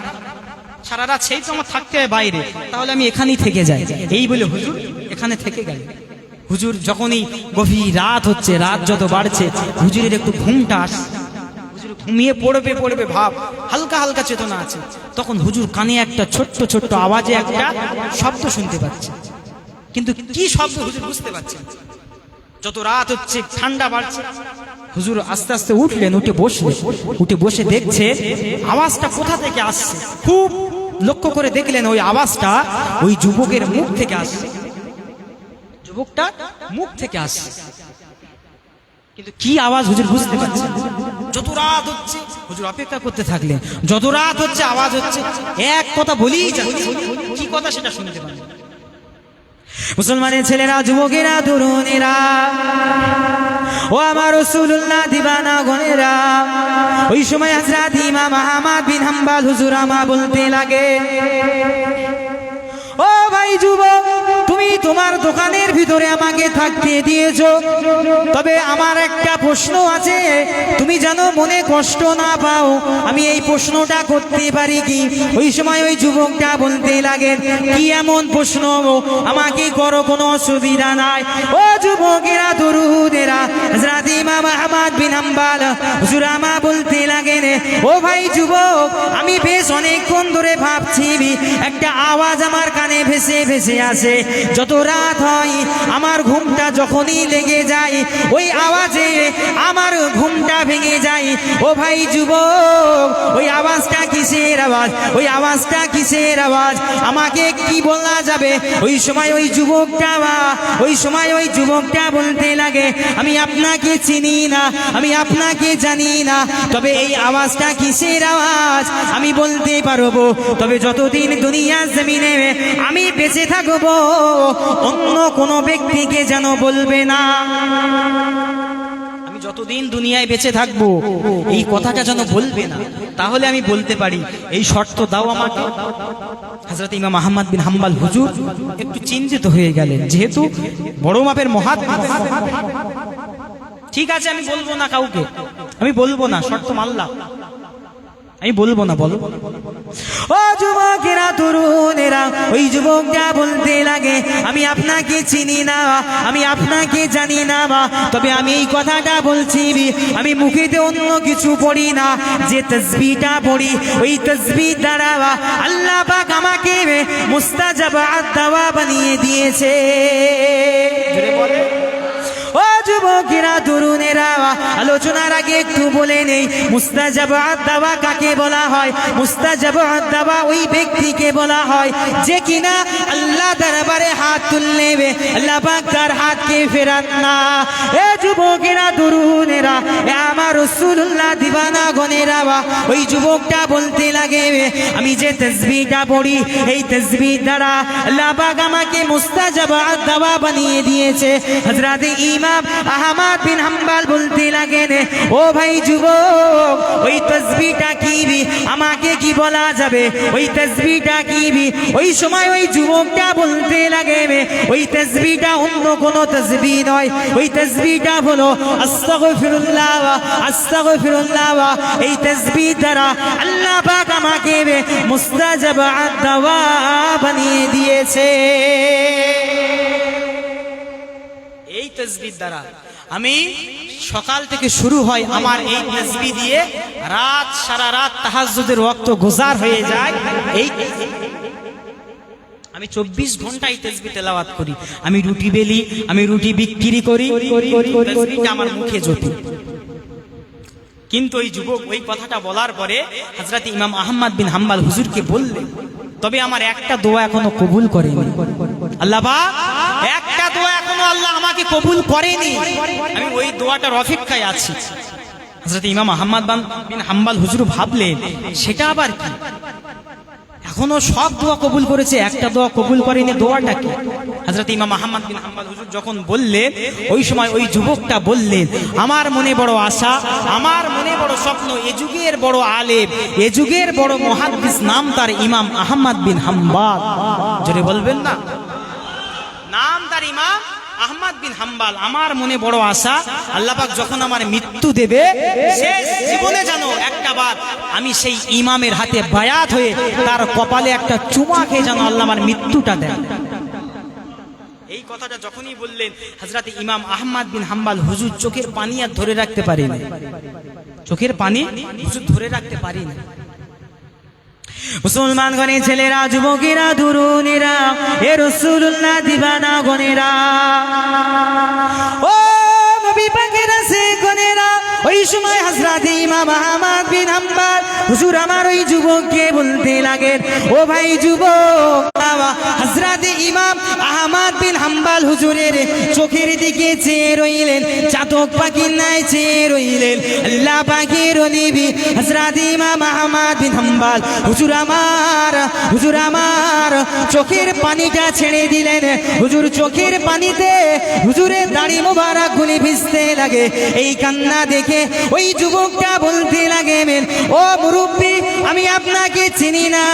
সারা রাত সেই তো আমার থাকতে হয় বাইরে, তাহলে আমি এখানেই থেকে যাই। এই বলে হুজুর এখানে থেকে গেলেন। হুজুর যখনই গভীর রাত হচ্ছে, রাত যত বাড়ছে, হুজুরের একটু ঘুমটা আসে, হুজুর ঘুমিয়ে পড়বে ভাব, হালকা হালকা চেতনা আছে। তখন হুজুর কানে একটা ছোট্ট আওয়াজে একটা শব্দ শুনতে পাচ্ছে, কিন্তু কি শব্দ হুজুর বুঝতে পারছেন। যত রাত হচ্ছে ঠান্ডা বাড়ছে, হুজুর আস্তে আস্তে উঠলেন, উঠে বসে দেখছে আওয়াজটা কোথা থেকে আসছে। খুব লক্ষ্য করে দেখলেন ওই আওয়াজটা ওই যুবকের মুখ থেকে আসছে, যুবকটা মুখ থেকে আসছে। কিন্তু কি আওয়াজ হুজুর বুঝতে পারছেন। যত রাত হচ্ছে হুজুর অপেক্ষা করতে থাকলেন, যত রাত হচ্ছে আওয়াজ হচ্ছে, এক কথা বলেই যাচ্ছে, কি কথা সেটা শুনতে পারলেন। মুসলমানের ছেলেরা, যুবকেরা, তরুণেরা, ও আমার রাসূলুল্লাহ দিবানা গনেরা, ওই সময় হযরত ইমাম আহমদ বিন হাম্বল হুজুর আমা বলতে লাগে, ও ভাই যুবক, তুমি তোমার দোকানের ভিতরে আমাকে থাকতে দিয়েছো, তবে আমার একটা প্রশ্ন আছে, তুমি যেন মনে কষ্ট না পাও, আমি এই প্রশ্নটা করতে পারি কি? ওই সময় ওই যুবকটা বলতে লাগে, কি এমন প্রশ্ন? আমাকে করো, কোনো অসুবিধা নাই। ও যুবকেরা, তরুণেরা, হযরত ইমাম আহমদ বিন হাম্বল হুজুর আমা বলতে লাগেন, ও ভাই যুবক, আমি বেশ অনেকক্ষণ ধরে ভাবছি, একটা আওয়াজ আমার কানে ভেসে ভেসে আসে, যত রাত হয় আমার ঘুমটা যখনই লেগে যায়, ওই আওয়াজে আমার ঘুমটা ভেঙে যায়। ও ভাই যুবক, ওই আওয়াজটা কিসের আওয়াজ? ওই আওয়াজটা কিসের আওয়াজ? আমাকে কি বলা যাবে? ওই সময় ওই যুবকটা বলতে লাগে, আমি আপনাকে চিনি না, আমি আপনাকে জানি না, তবে এই আওয়াজটা কিসের আওয়াজ আমি বলতে পারবো, তবে যতদিন দুনিয়ার জমিনে আমি বেঁচে থাকবো অন্য কোনো ব্যক্তিকে যেন বলবে না। আমি যতদিন দুনিয়ায় বেঁচে থাকবো এই কথাটা যেন বলবে না, তাহলে আমি বলতে পারি, এই শর্ত দাও আমাকে। হযরত ইমাম আহমদ বিন হাম্বল হুজুর একটু চিন্তিত হয়ে গেলেন, যেহেতু বড় মাপের মহাত্মা। ঠিক আছে, আমি বলবো না কাউকে, আমি বলবো না, শর্ত মানলাম, আমি বলবো না। বলো। ও যুবকেরা, তরুণেরা, ওই যুবকটা বলতে লাগে, আমি আপনাকে চিনি না, আমি আপনাকে জানি না, তবে আমি এই কথাটা বলছি, আমি মুখেতে অন্য কিছু পড়ি না, যে তাসবিহটা পড়ি, ওই তাসবিহ দ্বারা আল্লাহ পাক আমাকে মুস্তাজাব আদ-দাওয়া বানিয়ে দিয়েছে। ও যুবকেরা, তরুণেরা, আলোচনার আগে একটু বলে নেই, মুস্তাজাব আদ-দাওয়া কাকে বলা হয়? মুস্তাজাব আদ-দাওয়া ওই ব্যক্তিকে বলা হয় যে কিনা আল্লাহ দরবারে হাত তুললে আল্লাহ পাক তার হাতকে ফেরান না। এ যুবকেরা, তরুণেরা, এ আমার রাসূলুল্লাহ দিবানা গনেরা, ওই যুবকটা বলতে লাগে, আমি যে তাসবিহটা পড়ি, এই তাসবিহ দ্বারা আল্লাহ পাক আমাকে মুস্তাজাব আদ-দাওয়া বানিয়ে দিয়েছে। হযরত ইমাম আহমদ বিন হাম্বল বলতে লাগেন, ও ভাই যুবক, ওই তাসবিহটা কি? আমাকে কি বলা যাবে? ওই তাসবিহটা কি? ওই সময় ওই যুবকটা বলতে লাগে, ওই তাসবিহটা অন্য কোন তাসবিহ নয়, ওই তাসবিহটা হলো আস্তাগফিরুল্লাহ, আস্তাগফিরুল্লাহ। এই তাসবিহ দ্বারা আল্লাহ পাক আমাকে মুস্তাজাব আদ-দাওয়া বানিয়ে দিয়েছে। এই তাসবিহ দ্বারা আমি সকাল থেকে শুরু হয় আমার এই তাসবিহ দিয়ে, রাত সারা রাত তাহাজ্জুদের ওয়াক্ত গুজার হয়ে যায়। এই আমি 24 ঘন্টা এই তাসবিহ তেলাওয়াত করি, আমি রুটি বেলি, আমি রুটি বিক্রি করি, তাসবিহটা আমার মুখে জপি। কিন্তু ওই যুবক ওই কথাটা বলার পরে হযরত ইমাম আহমদ বিন হাম্বল হুজুরকে বললেন, তবে আমার একটা দোয়া এখনো কবুল করেনি, আল্লাহ পাক একটা দোয়া এখনো আল্লাহ আমাকে কবুল করেনি, আমি ওই দোয়াটার অপেক্ষায় আছি। হযরত ইমাম আহমদ বিন হাম্বল হুজুর ভাবলেন, সেটা আবার কি? এখনো সব দোয়া কবুল করেছে, একটা দোয়া কবুল করেনি, দোয়াটা কি? হযরত ইমাম আহমদ বিন হাম্বল হুজুর যখন বললেন, ওই সময় ওই যুবকটা বললেন, আমার মনে বড় আশা, আমার মনে বড় স্বপ্ন, এ যুগের বড় আলেম, এ যুগের বড় মুহাদ্দিস, নাম তার ইমাম আহমদ বিন হাম্বল। জোরে বলবেন না? নাম তার ইমাম আহমদ বিন হাম্বল। আমার মনে বড় আশা, আল্লাহ পাক যখন আমার মৃত্যু দেবে, শেষ জীবনে যেন একটা বার আমি সেই ইমামের হাতে বায়াত হয়ে তার কপালে একটা চুমা খেয়ে যেন আল্লাহ আমার মৃত্যুটা দেন। এই কথাটা যখনই বললেন, হযরত ইমাম আহমদ বিন হাম্বল হুজুর চোখের পানি আর ধরে রাখতে পারেনি, চোখের পানি হুজুর ধরে রাখতে পারেনি। মুসলমান গণের ছেলেরা, যুবকেরা, তরুণেরা, এ রাসূলুল্লাহ দিবানা গনেরা, ও সময় হযরত ইমাম আহমদ বিন হাম্বল হুজুর আমার ওই যুবককে বলতে লাগেন, ও ভাই যুবক, হযরত ইমাম আহমদ বিন হাম্বল হুজুরের চোখের দিকে চেয়ে রইলেন, চাতক পাখির ন্যায় চেয়ে রইলেন। আল্লাহ পাকের নবী হযরত ইমাম আহমদ বিন হাম্বল হুজুর আমার চোখের পানিটা ছেড়ে দিলেন। হুজুর চোখের পানিতে হুজুরের দাড়ি মোবারক গুলি ভিজতে লাগে। এই কান্না দেখে ওই যুবকটা বলতে লাগেন, ও মুরব্বি, আমি আপনাকে চিনি না,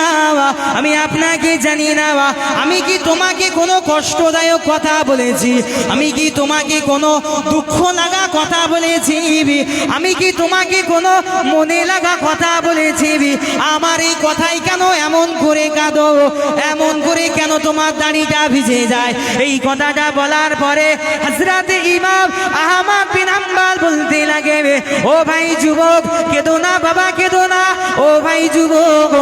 আমি আপনাকে জানি না, আমি কি তোমাকে কোনো কষ্টদায়ক কথা বলেছি? আমি কি তোমাকে কোনো দুঃখ লাগা কথা বলেছি? আমি কি তোমাকে কোনো মনে লাগা কথা বলেছি? আমার এই কথাই কেন এমন করে কাঁদো? এমন করে কেন তোমার দাড়িটা ভিজে যায়? এই কথাটা বলার পরে হযরত ইমাম আহমদ বিন হাম্বল বলতে লাগে, ও ভাই যুবক, কেঁদো না বাবা, কেঁদো না। ও ভাই যুবক,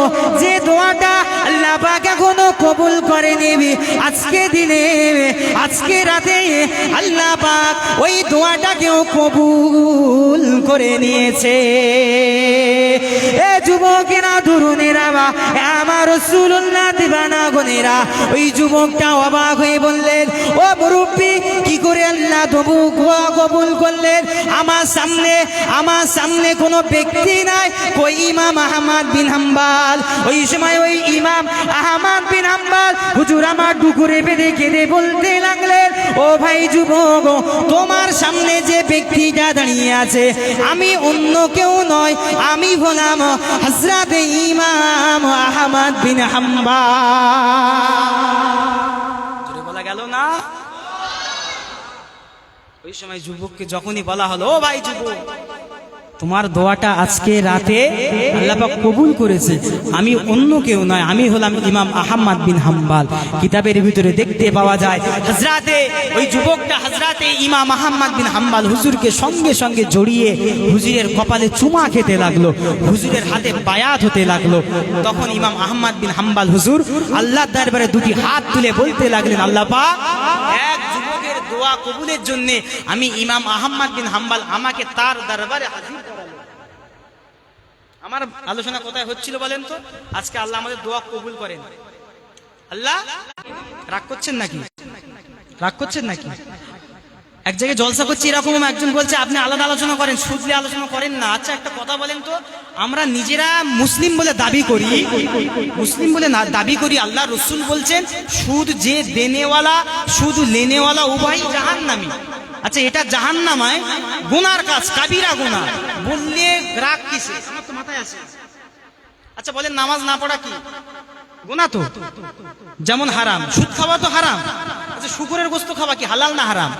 যে দোয়াটা আল্লাহ পাক এখনো কবুল করে নেবি, আজকে দিনে আজকে রাতে আল্লাহ পাক ওই দোয়াটাকেও কবুল করে নিয়েছে। এ যুবকেরা, তরুণেরা, আমার রাসূলুল্লাহ দিবানা গনেরা, ওই যুবকটা অবাক হয়ে বললেন, ও মুরব্বি, কি করে আল্লাহ দোয়া কবুল করলেন? আমার সামনে কোনো ব্যক্তি নাই, কই ইমাম আহমদ বিন হাম্বল। ওই সময় ওই ইমাম আহমদ বিন হাম্বল হুজুর আমার ডুকুরে বেঁধে কেঁদে বলতে লাগলেন, ও ভাই যুবক, তোমার সামনে যে ব্যক্তিটা দাঁড়িয়ে আছে, আমি অন্য কেউ নয়, আমি হলাম হযরত ইমাম আহমদ বিন হাম্বল। জোরে বলা গেল না? ওই সময় যুবককে যখনই বলা হলো, ও ভাই যুবক, তোমার দোয়াটা আজকে রাতে আল্লাহ পাক কবুল করেছে, আমি অন্য কেউ নয়, আমি হলাম ইমাম আহমদ বিন হাম্বল। কিতাবের ভিতরে দেখতে পাওয়া যায় হযরতে ওই যুবকটা হযরতে ইমাম আহমদ বিন হাম্বল হুজুরকে সঙ্গে সঙ্গে জড়িয়ে হুজুরের কপালে চুমা খেতে লাগলো, হুজুরের হাতে বায়াত হতে লাগলো। তখন ইমাম আহমদ বিন হাম্বল হুজুর আল্লাহর দরবারে দুটি হাত তুলে বলতে লাগলেন, আল্লাহ পাক, এক যুবকের দোয়া কবুলের জন্য আমি ইমাম আহমদ বিন হাম্বল আমাকে তার দরবারে হাজির। আমার আলোচনা কোথায় হচ্ছিল বলেন তো? আজকে আল্লাহ আমাদের দোয়া কবুল করেন। আল্লাহ রাগ করছেন নাকি? রাগ করছেন নাকি? এক জায়গায় জলসা করছি, এরকম একজন বলছে আপনি আলাদা আলোচনা করেন, সুদলে আলোচনা করেন না। আচ্ছা একটা কথা বলেন তো, আমরা নিজেরা মুসলিম বলে দাবি করি, মুসলিম বলে না দাবি করি, আল্লাহ রসুল বলছেন সুদ যে দেনেওয়ালা সুদ লেনেওয়ালা উভয় জাহান্নামী। আচ্ছা এটা জাহান্নামায় গুনার কাজ, কাবিরা গুনাহ, বললে রাগ কিসে? আমার তো মাথায় আছে। আচ্ছা বলেন নামাজ না পড়া কি গুনাহ? তো যেমন হারাম, সুদ খাওয়া তো হারাম। আচ্ছা শুকরের গোশত খাওয়া কি হালাল না হারাম?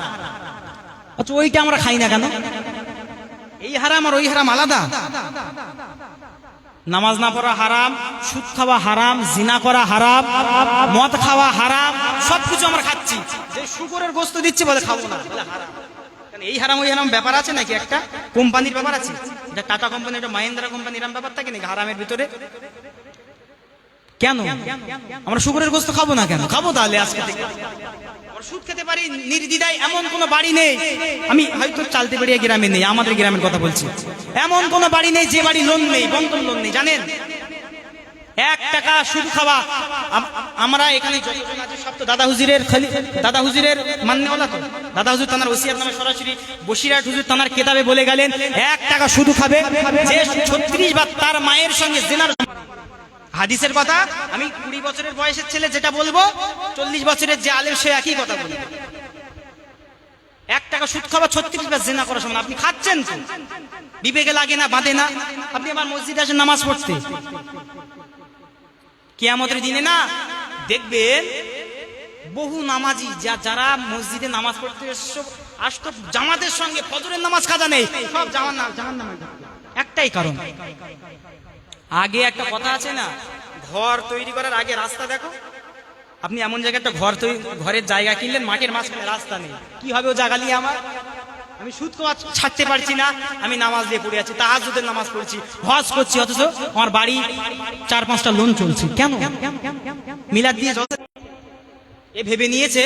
আচ্ছা ওইটা আমরা খাই না কেন? এই হারাম আর ওই হারাম আলাদা? নামাজ না পড়া হারাম, সুদ খাওয়া হারাম, জিনা করা হারাম, মদ খাওয়া হারাম, সবকিছু আমরা খাচ্ছি। যে শুকরের গোশত দিচ্ছে বলে খাবো না, বলে হারাম। এই হারাম ওই হারাম ব্যাপার আছে নাকি? একটা কোম্পানির ব্যাপার আছে, এটা টাটা কোম্পানি, এটা মাহিন্দ্রা কোম্পানি, এরকম ব্যাপার থাকে নাকি হারামের ভিতরে? কেন আমরা শুকরের গোশত খাবো না? কেন খাবো তাহলে? আজকে থেকে সুদ খেতে পারি নির্দ্বিধায়, এমন কোন বাড়ি নেই, আমি হয়তো চালতে বেরিয়ে গ্রামে নেই, আমাদের গ্রামের কথা বলছি, এমন কোন বাড়ি নেই যে বাড়ি লোন নেই, বন্ধন লোন নেই। জানেন 1 টাকা সুদ খাওয়া, আমরা এখানে সব তো দাদা হুজুরের মান্যওয়ালা, তো দাদা হুজুর তানার ওসিয়াত নামে সরাসরি বসিরহাট হুজুর তানার কেতাবে বলে গেলেন, 1 টাকা শুধু খাবে যে 36 বার তার মায়ের সঙ্গে জিনার। হাদিসের কথা, আমি 20 বছরের বয়সের ছেলে যেটা বলবো, 40 বছরের যে আলেম সে একই কথা বলবে। 1 টাকা সুদ খাওয়া 36 বার জিনা করার সমান। আপনি খাচ্ছেন তো, বিবেকে লাগে না, বাঁধে না? আপনি আমার মসজিদে আসেন নামাজ পড়তে, কিয়ামতের দিনে না দেখবেন বহু নামাজি যারা মসজিদে নামাজ পড়তে আসতো জামাতের সঙ্গে, ফজরের নামাজ কাজা নেই, সব জাহান্নামে। একটাই কারণ, আগে একটা কথা আছে না, ঘর তৈরি করার আগে রাস্তা দেখো। আপনি এমন জায়গায় একটা ঘরের জায়গা কিনলেন, মাঠের মাঝখানে রাস্তা নেই, কি হবে ও জায়গা নিয়ে? আমি সুদ খাওয়া ছাড়তে পারছি না, আমি নামাজ দিয়ে পড়ে আছি, তাহাজ্জুদের নামাজ পড়ছি, হজ করছি, অথচ আমার বাড়ি 4-5টা লোন চলছে। কেন? মিলাদ দিয়ে এ ভেবে নিয়েছে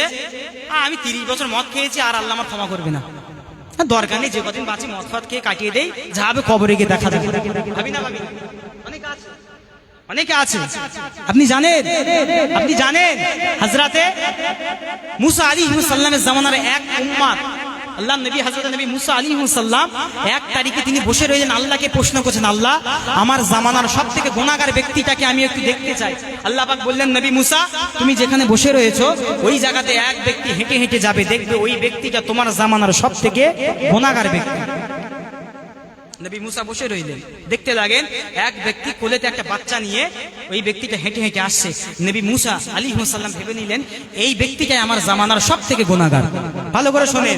আমি 30 বছর মদ খেয়েছি আর আল্লাহ আমার ক্ষমা করবে না। দরকার নেই, যে কদিন বাঁচি মদ ফাদ খেয়ে কাটিয়ে দেই, যা হবে কবরে গিয়ে দেখা যাবে। ভাবি না ভাবি? অনেকে আছে। আপনি জানেন হযরতে মুসা আলাইহিস সালামের জামানার এক উম্মত, আল্লাহ নবী হযরত নবী মুসা আলাইহিস সালাম এক তারিখে তিনি বসে রইলেন, আল্লাহকে প্রশ্ন করছেন, আল্লাহ আমার জামানার সবথেকে গুনাহগার ব্যক্তিটাকে আমি একটু দেখতে চাই। আল্লাহ পাক বললেন, নবী মুসা তুমি যেখানে বসে রয়েছো ওই জায়গাতে এক ব্যক্তি হেঁটে হেঁটে যাবে, দেখবে ওই ব্যক্তিটা তোমার জামানার সবথেকে গুনাহগার ব্যক্তি। নবী মুসা বসে রইলেন, দেখতে লাগেন এক ব্যক্তি কোলেতে একটা বাচ্চা নিয়ে ওই ব্যক্তিটা হেঁটে হেঁটে আসছে। নবী মুসা আলাইহিস সালাম ভেবে নিলেন এই ব্যক্তিটাই আমার জামানার সবথেকে গুনাহগার। ভালো করে শোনেন,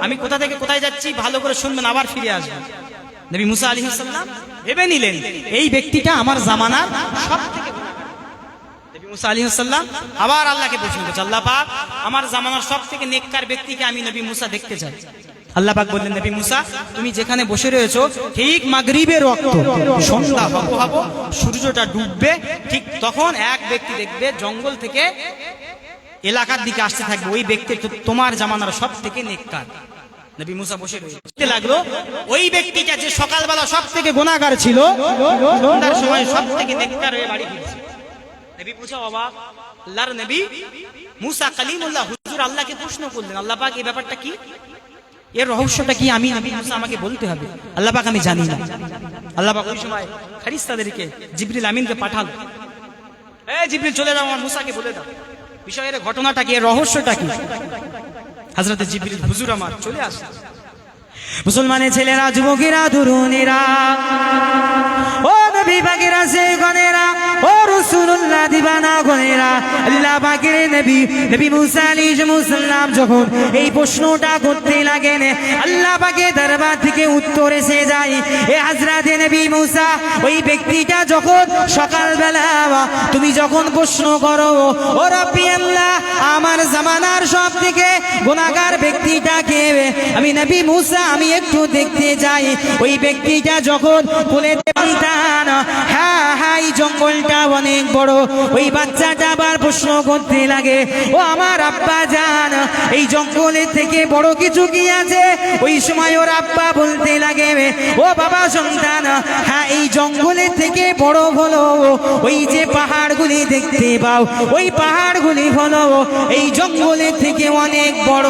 আমি কোথা থেকে কোথায় যাচ্ছি ভালো করে শুনবেন, আবার ফিরে আসবেন। নবী মুসা আলাইহিস সালাম ভেবে নিলেন এই ব্যক্তিটা আমার জামানার সবথেকে গুনাহগার। নবী মুসা আলাইহিস সালাম আবার আল্লাহকে প্রশ্ন করছে, আল্লাহ পাক আমার জামানার সবথেকে নেককার ব্যক্তিকে আমি নবী মুসা দেখতে চাই। আল্লাহ পাক বললেন, নবী মুসা তুমি যেখানে বসে রয়েছো ঠিক মাগরিবের ওয়াক্ত, সন্ধ্যা হবো সূর্যটা ডুববে, ঠিক তখন এক ব্যক্তি দেখবে জঙ্গল থেকে এলাকার দিকে আসতে থাকবে, ওই ব্যক্তি তোমার জামানার সবথেকে নেককার। নবী মুসা বসে রয়েছে, লাগলো ওই ব্যক্তিটা যে সকালবেলা সবথেকে গুনাহগার ছিল সন্ধ্যার সময় সবথেকে নেককার হয়ে বাড়ি ফিরছে। নবী মুসা অবাক, আল্লাহর নবী মুসা কালিমুল্লাহ হুজুর আল্লাহকে প্রশ্ন করলেন, আল্লাহ পাক এই ব্যাপারটা কি, এর রহস্যটা কি, আমি নবী মুসা আমাকে বলতে হবে। আল্লাহ পাক আমি জানি না। আল্লাহ পাক ওই সময় ফেরেশতাদেরকে জিবরিল আমিনকে পাঠালো, জিবরিল চলে যাও আমার মুসাকে বলে দাও বিষয়ের ঘটনাটা কি, এর রহস্যটা কি। হযরত জিবরিল হুজুর আমার চলে আসে। মুসলমানের ছেলেরা, যুবকেরা, তরুণেরা, ও নবী পাকের আশিকগণেরা, ও রাসূলুল্লাহ দিবানা গণেরা, আল্লাহ পাকের নবী মুসা আলাইহিস সালাম যখন এই প্রশ্নটা করতে লাগেন, আল্লাহ পাকের দরবার থেকে উত্তর এসে যায়, এ হযরত নবী মুসা ওই ব্যক্তিটা যখন সকালবেলা তুমি যখন প্রশ্ন করো, ও রব্বি আল্লাহ আমার জামানার সবথেকে গুনাহগার ব্যক্তিটাকে আমি নবী মুসা আমি একটু দেখতে যাই, ওই ব্যক্তিটা যখন বলে সন্তান, হ্যাঁ হ্যাঁ এই জঙ্গলটা অনেক বড়, ওই বাচ্চাটা আবার প্রশ্ন করতে লাগে, ও আমার আব্বা জান এই জঙ্গলের থেকে বড় কিছু কি আছে? ওই সময় ওর আব্বা বলতে লাগে, ও বাবা সন্তান, হ্যাঁ এই জঙ্গলের থেকে বড় হলো ওই যে পাহাড়গুলি দেখতে পাও, ওই পাহাড়গুলি হলো এই জঙ্গলের থেকে অনেক বড়।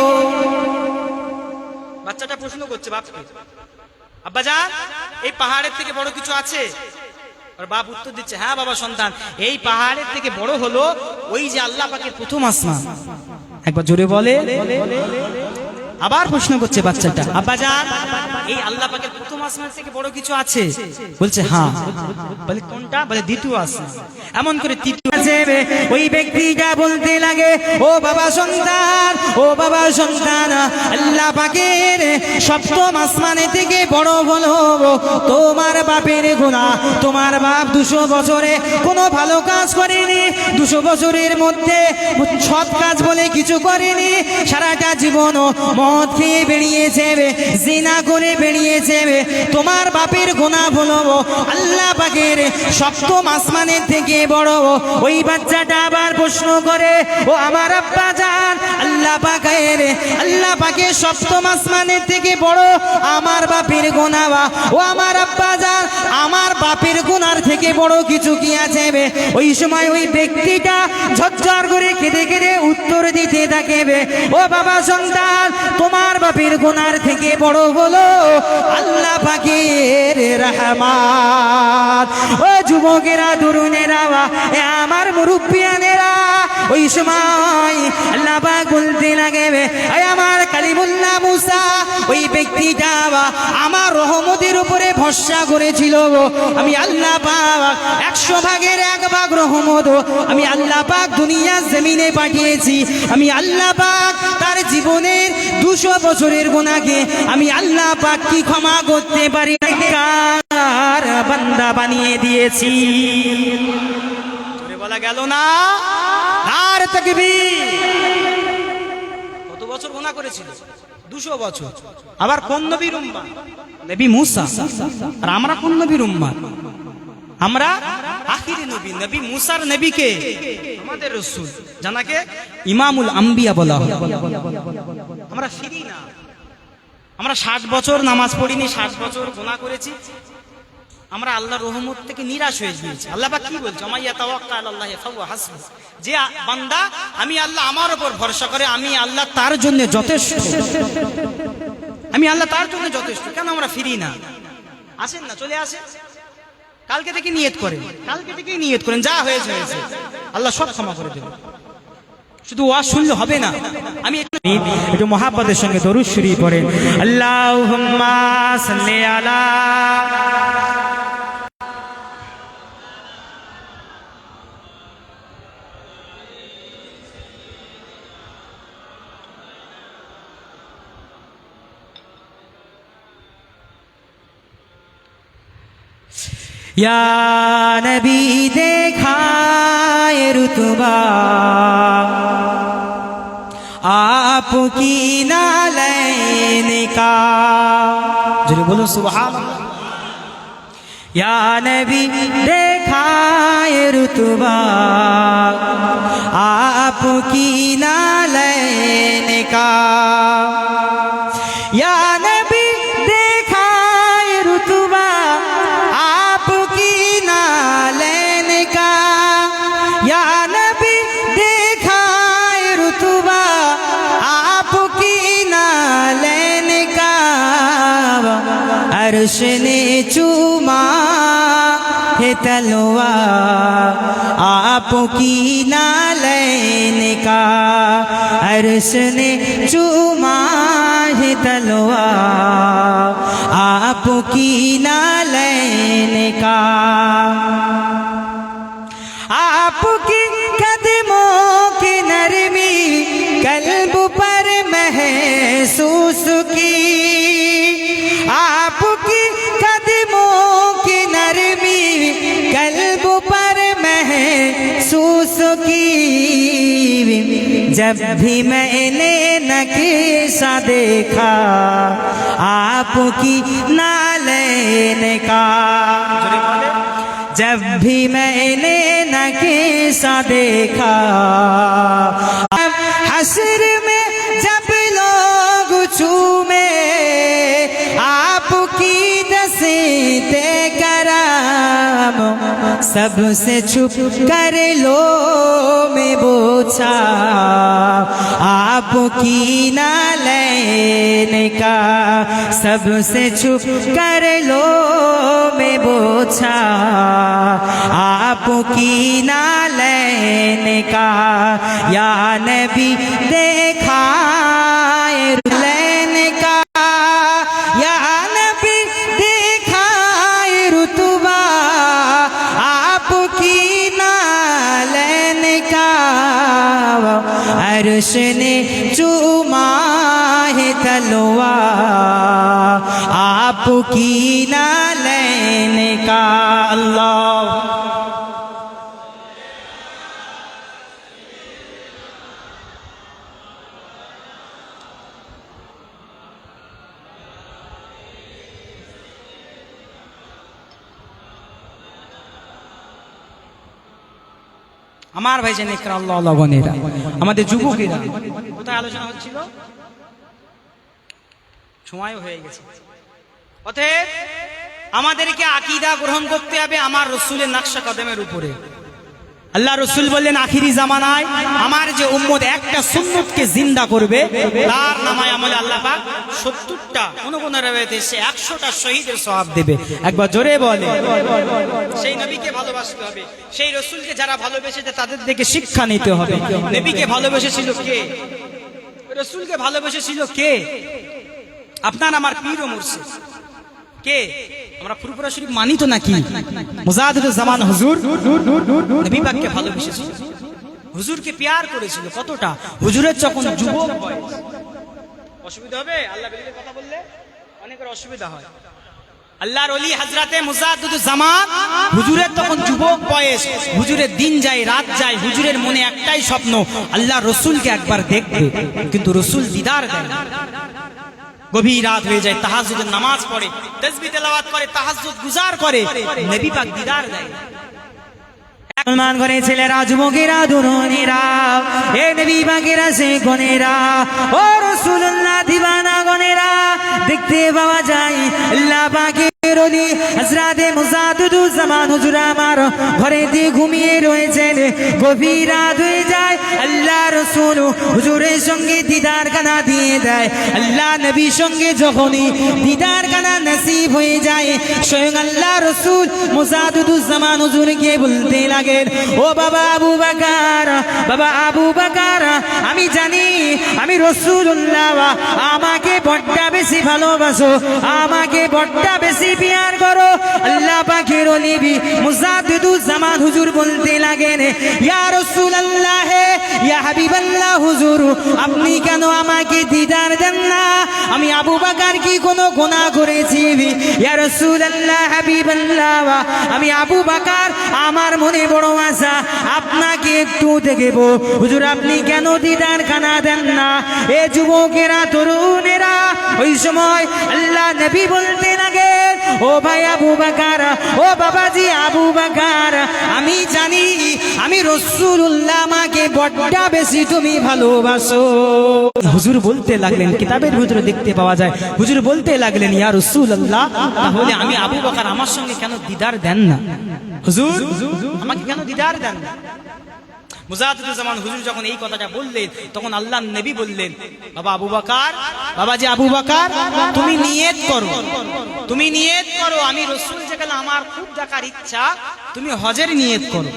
বাচ্চাটা প্রশ্ন করছে বাপকে, আব্বা জান এই পাহাড়ের থেকে বড় কিছু আছে? আর বাপ উত্তর দিচ্ছে, হ্যাঁ বাবা সন্তান এই পাহাড়ের থেকে বড় হলো ওই যে আল্লাহ পাকের প্রথম আসমান। একবার জোরে বলে। আবার প্রশ্ন করছে বাচ্চাটা, আব্বা জান এই আল্লাহ পাকের প্রথম আসমান থেকে বড় কিছু আছে? বলছে হ্যাঁ। বলে কোনটা? বলে দ্বিতীয় আসমান। এমন করে তৃতীয় আছে। ওই ব্যক্তিটা বলতে লাগে, ও বাবা সন্তান, ও বাবা সন্তান আল্লাহ পাকের সপ্তম আসমানে থেকে বড় হলো তোমার বাপের গুনাহ। তোমার বাপ 200 বছরে কোনো ভালো কাজ করেনি, 200 বছরের মধ্যে সৎ কাজ বলে কিছু করেনি, সারাটা জীবন মদ খেয়ে বেরিয়েছে, জিনা করে বেরিয়েছে। তোমার বাপের গুনাহ হলো আল্লাহ পাকের সপ্তম আসমানের থেকে বড়। ওই বাচ্চাটা আবার প্রশ্ন করে, ও আমার আব্বা জান আল্লাহ পাকের সপ্তম আসমানের থেকে বড় আমার বাপের গুনাহ। ও আমার আব্বা জান আমার বাপের গুনার থেকে বড় কিছু কি আছে? ওই সময় ওই ব্যক্তিটা ঝরঝর করে কেঁদে কেঁদে উত্তর দিতে থাকে, ও বাবা সন্তান তোমার বাপের গুনার থেকে বড় হলো আল্লাহ পাকের রহমত। ও যুবকেরা, তরুণেরা, আমার মুরব্বিয়ানেরা, ওই সময় আল্লাহ পাক বলতে লাগে, আমার কালিমুল্লাহ মুসা ওই ব্যক্তিটা আমার রহমতের উপরে ভরসা করেছিল। আমি আল্লাহ পাক 100 ভাগের 1 ভাগ রহমত আমি আল্লাহ পাক দুনিয়ার জমিনে পাঠিয়েছি। আমি আল্লাহ পাক তার জীবনের 200 বছরের গুনাহকে আমি আল্লাহ পাক কি ক্ষমা করতে পারি না, কার বান্দা বানিয়ে দিয়েছি। জোরে বলা গেল না? আর তাকবীর। কত বছর গুনাহ করেছিল? 200 বছর। আবার কোন নবীর উম্মত? নবী মুসা। আর আমরা কোন নবীর উম্মত? আমরা আখিরি নবী, নবী মুসার নবীকে আমাদের রাসূল, জানাকে ইমামুল আম্বিয়া বলা হয়। আমরা ফিরি না। আমরা 60 বছর নামাজ পড়িনি, 60 বছর গুনাহ করেছি, আমরা আল্লাহর রহমত থেকে নিরাশ হয়ে গিয়েছি। আল্লাহ পাক কি বলছে? মাইয়া তাওয়াক্কাল আল্লাহ ফাহুয়া হাসবু, যে বান্দা আমি আল্লাহ আমার উপর ভরসা করে, আমি আল্লাহ তার জন্য যথেষ্ট, আমি আল্লাহ তার জন্য যথেষ্ট। কেন আমরা ফিরি না? আসেন না, চলে আসেন, কালকে থেকে নিয়ত করেন, কালকে থেকেই নিয়ত করেন, যা হয়েছে হয়েছে, আল্লাহ সব ক্ষমা করে দেবেন। শুধু ওয়াজ শুনলে হবে না, আমি একটু মহাব্বতের সঙ্গে দরুদ শরীফ পড়েন। আল্লাহুম্মা সাল্লি আলা या नबी देखाए रुतबा आपकी नालैन का, जरूर बोलो सुभान अल्लाह। या नबी देखाए रुतबा आपकी नालैन का, या नबी देखाए रुतबा आपकी नालैन का, या नबी देखाए रुतबा आपकी नालैन का, अर्श ने चूमा है तलवा आपकी नालैन का, अर्श ने चूमा है तलवा आपकी नालैन का, आपकी कदमों की नरमी कल्ब पर महसूस की, आपकी कदमों की नरमी कल्ब पर महसूस की, जब भी मैंने नक्शा देखा आपकी नालैन का, जब भी मैंने नक्शा देखा, हश्र में जब लोग चूमे आपकी दस्ते करम, सबसे छुप कर लो में बोछा आपकी नालैन का, सबसे छुप कर लो में बोछा आपकी नालैन का, या नबी देखाए लैन का, या नबी देखाए रुतबा आपकी नालैन का, अर्श ने चूमा है तलवा आपकी नालैन का। अल्लाह আমার ভাই জানেন আল্লাহ আল্লাহ গনেরা, আমাদের যুবকেরা কোথায় আলোচনা হচ্ছিল, সময়ও হয়ে গেছে। অতএব আমাদেরকে আকীদা গ্রহণ করতে হবে আমার রাসূলের নকশা কদমের উপরে। আল্লাহ রাসূল বললেন আখিরি জামানায় আমার যে উম্মত একটা সুন্নতকে জিন্দা করবে তার নামায় আমলে আল্লাহ পাক 70টা কোন কোন রাওয়ায়াতে এসে 100টা শহীদের সওয়াব দেবে। একবার জোরে বলে। সেই নবীকে ভালোবাসতে হবে, সেই রাসূলকে যারা ভালোবেসেছে তাদের থেকে শিক্ষা নিতে হবে। নবীকে ভালোবেসেছিল কে? রাসূলকে ভালোবেসেছিল কে? আপনার আমার পীর ও মুর্শিদ কে? আমরা ফুরফুরা শরীফ মানি তো নাকি? মুজাহিদুল জামান হুজুর নবী পাককে ভালোবেসেছিল, হুজুরকে প্যার করেছিল। কতটা? হুজুরের যখন যুবক বয়স, অসুবিধা হবে আল্লাহ বেরিয়ে কথা বললে, অনেকের অসুবিধা হয়। আল্লাহর ওলি হযরতে মুজাহিদুল জামান হুজুরের তখন যুবক বয়স, হুজুরের দিন যায় রাত যায়, হুজুরের মনে একটাই স্বপ্ন আল্লাহ রাসূলকে একবার দেখবে, কিন্তু রাসূল দিদার দেন। গভীর রাত হয়ে যায়, তাহাজ্জুদের নামাজ পড়ে, তাসবিহ তেলাওয়াত করে, তাহাজ্জুদ গুজার করে, নবী পাক দিদার দেয়। মুসলমান ঘরে ছেলেরা যুবকেরা তরুণীরা এ নবী পাকের সে গনেরা ও রাসূলুল্লাহ দিওয়ানা গনেরা দেখতে পাওয়া যায় আল্লাহ পাকের ওলি হযরতে মুজাদ্দিদুজ্জামান হুজুর আমার ঘরে দিয়ে ঘুমিয়ে রয়েছেন। গভীর রাত হয়ে যায়, আল্লাহ রাসূল হুজুরের সঙ্গে দিদার কানা দিয়ে দেয়। আল্লাহ নবীর সঙ্গে যখনই দিদার কানা নসিব হয়ে যায়, স্বয়ং আল্লাহ রাসূল মুজাদ্দিদুজ্জামান হুজুরকে বলতে লাগেন, ও বাবা আবু বকর, বাবা আবু বকর, আমি জানি আমি রাসূলুল্লাহ, আমাকে বড্ড বেশি ভালোবাসো, আমাকে বড্ড বেশি প্যার করো। আল্লাহ পাকের ওলি মুজাদ্দিদুজ্জামান হুজুর বলতে লাগেন, ইয়া রাসূলুল্লাহ, ইয়া হাবিবাল্লাহ হুজুর, আপনি কেন আমাকে দিদার দেন না? আমি আবু বকর কি কোনো গুনাহ করেছি? ইয়া রাসূলুল্লাহ, হাবিবাল্লাহ, আমি আবু বকর, আমার মনে বড় আশা আপনাকে একটু দেখব। হুজুর আপনি কেন দিদার খানা দেন না? এ যুবকেরা, তরুণেরা, ওই সময় আল্লাহ নবী বলতে লাগেন, ও ভাই আবু বকর, ও বাবাজি আবু বকর, আমি জানি আমি রাসূলুল্লাহ, আমাকে বড্ড বেশি তুমি ভালোবাসো। হুজুর বলতে লাগলেন, কিতাবের ভিতরে দেখতে পাওয়া যায়, হুজুর বলতে লাগলেন, ইয়া রাসূলুল্লাহ, তাহলে আমি আবু বকর আমার সঙ্গে কেন দিদার দেন না? হুজুর আমাকে কেন দিদার দেন না? মুজাদ্দিদুজ্জামান হুজুর যখন এই কথাটা বললেন, তখন আল্লাহ নবী বললেন, বাবা আবু বকর, বাবাজি আবু বকর, তুমি নিয়ত করো, তুমি নিয়ত করো, আমি রাসূল যেখানে আমার খুব দেখার ইচ্ছা, তুমি হজের নিয়ত করো,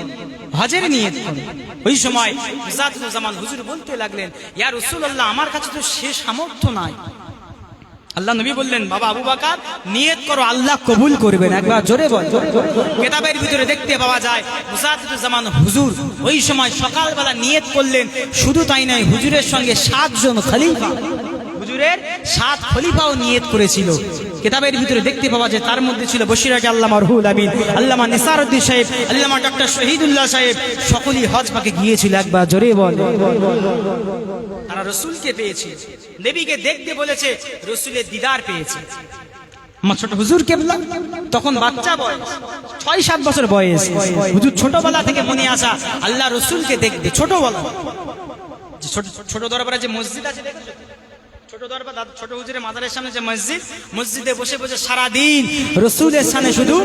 হজের নিয়ত করো। ওই সময় মুজাদ্দিদুজ্জামান হুজুর বলতে লাগলেন, ইয়া রাসূলুল্লাহ, আমার কাছে তো সে সামর্থ্য নাই। আল্লাহ নবী বললেন, বাবা আবু বকর, নিয়ত করো, আল্লাহ কবুল করবেন। একবার জোরে বল। কিতাবের ভিতরে দেখতে পাওয়া যায় মুজাদ্দিদুজ্জামান হুজুর ওই সময় সকালবেলা নিয়ত করলেন। শুধু তাই নয়, হুজুরের সঙ্গে 7 জন খলিফা, হুজুরের 7 খলিফাও নিয়ত করেছিল। কিতাবের ভিতরে দেখতে পাওয়া যায়, তার মধ্যে ছিল বশিরাকে আল্লামা রুহুল আমিন, আল্লামা নিসারউদ্দিন সাহেব, আল্লামা ডক্টর শহীদুল্লাহ সাহেব, সকলেই হজ পাকে গিয়েছিল। একবার জোরে বল। তারা রাসূলকে পেয়েছে, নবীকে দেখতে বলেছে, রাসূলের দিদার পেয়েছে। আমার ছোট হুজুর কেবলা তখন বাচ্চা বয়স, 6-7 বছর বয়স। হুজুর ছোটবেলা থেকে মনে আসা আল্লাহ রাসূলকে দেখবে। ছোটবেলা ছোট দরবারে যে মসজিদ আছে দেখছো, ছোট দরবার, ছোট হুজুরের মাজারের সামনে যে মসজিদ, মসজিদে বসে বসে সারাদিন রাসূলের সামনে শুধু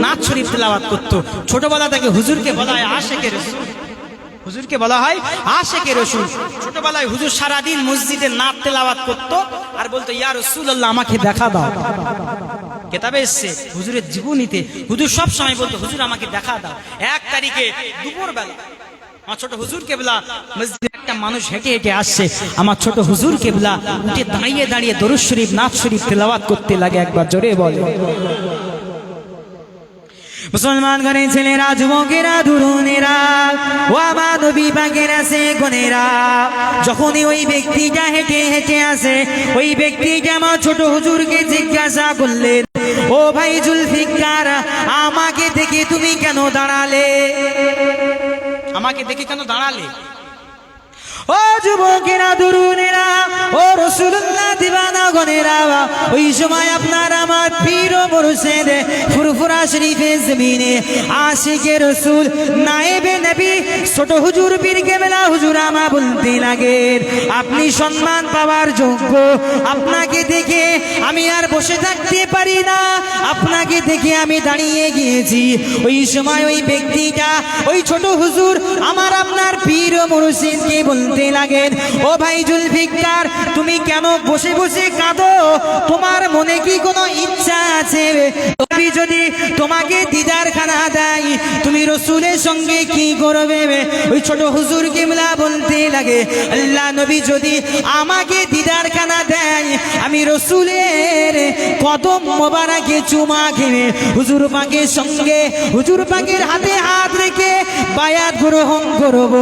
নাত শরীফ তেলাওয়াত করতো। ছোটবেলা থেকে হুজুরকে বলা হয় আশেকে রাসূল, হুজুরকে বলা হয় আশেকে রাসূল। ছোটবেলায় হুজুর সারাদিন মসজিদে নাত তেলাওয়াত করতো আর বলতো, ইয়া রাসূলুল্লাহ, আমাকে দেখা দাও। কিতাবে এসেছে হুজুরের জীবনীতে, হুজুর সব সময় বলতো, হুজুর আমাকে দেখা দাও। এক তারিখে দুপুরবেলা আমার ছোট হুজুর কেবলা মসজিদে একটা মানুষ হেঁটে হেঁটে আসছে। আমার ছোট হুজুর কেবলা উঠে দাঁড়িয়ে দাঁড়িয়ে দরুদ শরীফ, নাত শরীফ তেলাওয়াত করতে লাগে। একবার জোরে বলে। মুসলমান ঘরের ছেলেরা, যুবকেরা, তরুণেরা, ও আমার নবী পাকের আছে গোনেরা, যখনই ওই ব্যক্তিটা হেঁটে হেঁটে আসে, ওই ব্যক্তিটা আমার ছোট হুজুরকে জিজ্ঞাসা করলেন, ও ভাই জুলফিকার, আমাকে দেখে তুমি কেন দাঁড়ালে? আমাকে দেখে কেন দাঁড়ালে? ও যুবকেরা, তরুণেরা, ও রাসূলুল্লাহ দিওয়ানা গনেরা, ওই সময় আপনার আমার পীর ও মুর্শিদ ফুরফুরা শরীফের জমিনে আশিকে রাসূল নায়েবে নবী ছোট হুজুর পীর কেবলা হুজুর আমা বলতে লাগেন, আপনি সম্মান পাওয়ার যোগ্য, আপনাকে দেখে আমি আর বসে থাকতে পারি না, আপনাকে দেখে আমি দাঁড়িয়ে গিয়েছি। ওই সময় ওই ব্যক্তিটা, ওই ছোট হুজুর আমার আপনার পীর ও মুর্শিদকে বলতে লাগেন, ও ভাই জুলফিকার, তুমি কেন বসে বসে কাঁদো? তোমার মনে কি কোনো ইচ্ছা আছে? নবী যদি তোমাকে দিদার খানা দেয়, তুমি রাসূলের সঙ্গে কি করবে? ওই ছোট হুজুর কিবলা বলতে লাগে, আল্লাহ নবী যদি আমাকে দিদার খানা দেয়, আমি রাসূলের কদম মোবারকে চুমা খেয়ে হুজুর পাকের সঙ্গে, হুজুর পাকের হাতে হাত রেখে বায়াত গ্রহণ করব।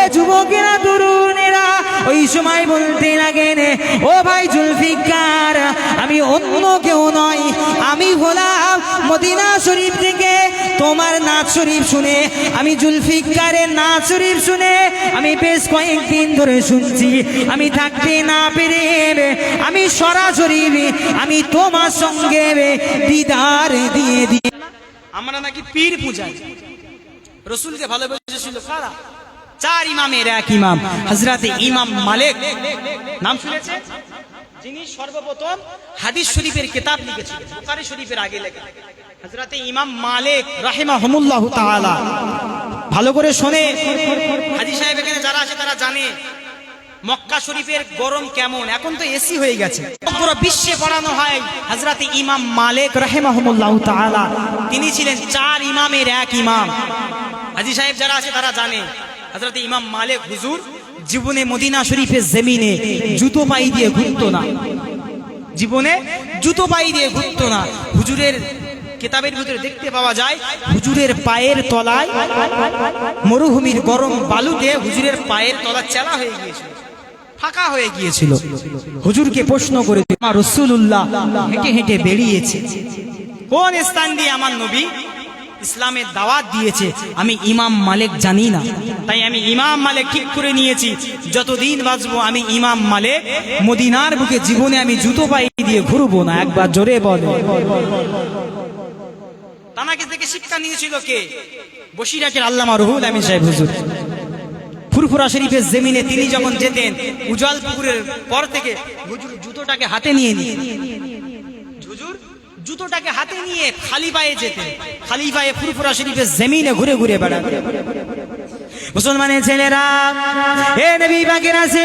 এ যুবকেরা, তরুণেরা, ওই সময় বলতে লাগেন, ও ভাই জুলফিকার, আমি অন্য কেউ নয়, আমি হলাম মদিনা শরীফ থেকে তোমার নাত শরীফ শুনে, আমি জুলফিকারের নাত শরীফ শুনে আমি বেশ কয়েকদিন ধরে শুনছি। আমি থাকতে না পেরে আমি সরাসরি আমি তোমার সঙ্গে দিদার দিয়ে দিই। আমরা নাকি পীর পূজাই, রাসূলকে ভালোবেসেছিল কারা? 4 ইমামের এক ইমাম হযরতে ইমাম মালিক, নাম শুনেছে? যিনি সর্বপ্রথম হাদিস শরীফের কিতাব লিখেছিলেন, বুখারী শরীফের আগে লেখা হযরতে ইমাম মালিক রাহিমাহুমুল্লাহু তাআলা। ভালো করে শুনে, হাজী সাহেব এখানে যারা আছে তারা জানে মক্কা শরীফের গরম কেমন। এখন তো এসি হয়ে গেছে। পুরো বিশ্বে পড়ানো হয় হযরতে ইমাম মালিক রাহিমাহুমুল্লাহু তাআলা। তিনি ছিলেন 4 ইমামের এক ইমাম। হাজী সাহেব যারা আছে তারা জানে হযরতে ইমাম মালিক হুজুর জীবনে মদিনা শরীফের জমিনে জুতো পাই দিয়ে ঘুরতো না, জীবনে জুতো পাই দিয়ে ঘুরতো না। হুজুরের কিতাবের ভিতরে দেখতে পাওয়া যায় হুজুরের পায়ের তলায় মরুভূমির গরম বালুতে হুজুরের পায়ের তলা চেলা হয়ে গিয়েছিল, ফাঁকা হয়ে গিয়েছিল। হুজুরকে প্রশ্ন করে আমার রাসূলুল্লাহ হেঁটে হেঁটে বেরিয়েছে, কোন স্থান দিয়ে আমার নবী ইসলামের দাওয়াত দিয়েছে আমি ইমাম মালিক জানি না। তাই আমি ইমাম মালিক ঠিক করে নিয়েছি যতদিন বাঁচবো আমি ইমাম মালিক মদিনার বুকে জীবনে আমি জুতো পাই দিয়ে ঘুরবো না। একবার জোরে বলো। তানাকে থেকে শিক্ষা নিয়েছিল কে? বসিরহাটের আল্লামা রুহুল আমিন সাহেব হুজুর। ফুরফুরা শরীফের জমিনে তিনি যখন যেতেন উজাল পুকুরের পর থেকে হুজুর জুতোটাকে হাতে নিয়ে হুজুর জুতোটাকে হাতে নিয়ে খালি পায়ে যেতেন, খালি পায়ে ফুরফুরা শরীফের জমিনে ঘুরে ঘুরে বেড়াতেন। মুসলমানের ছেলেরা, এ নবী পাকের আছে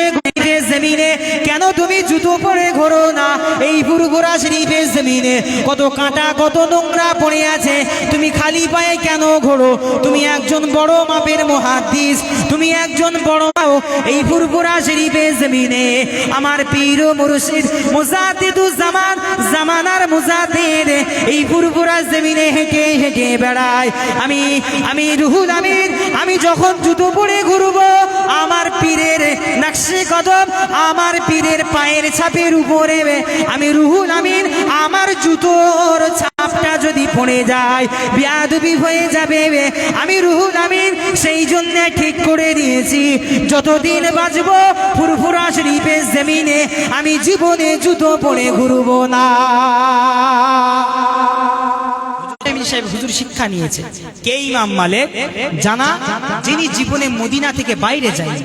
জমিনে কেন তুমি জুতো পরে ঘোরো না? এই ফুরফুরা শরীফের জমিনে কত কাঁটা কত নোংরা পড়ে আছে, তুমি খালি পায়ে কেন ঘোরো? তুমি একজন বড় মাপের মুহাদ্দিস, তুমি একজন বড়। এই ফুরফুরা শরীফের জমিনে আমার পীর ও মুর্শিদ মুজাদ্দিদুজ জামান জামানার মুজাদ্দিদ এই ফুরফুরা জমিনে হেঁটে হেঁটে বেড়ায়। আমি রুহুল আমিন, আমি যখন জুতো পরে ঘুরবো আমার পীরের নকশে কদম, আমার পীরের পায়ের ছাপের উপরে আমি রুহুল আমিন আমার জুতোর ছাপটা যদি পড়ে যায় বেয়াদবি হয়ে যাবে। আমি রুহুল আমিন সেই জন্য ঠিক করে দিয়েছি যতদিন বাঁচবো ফুরফুরা শরীফের জমিনে আমি জীবনে জুতো পরে ঘুরবো না। হুজুর শিক্ষা নিয়েছে কে? ইমাম মালিক জানা, যিনি জীবনে মদিনা থেকে বাইরে যায়।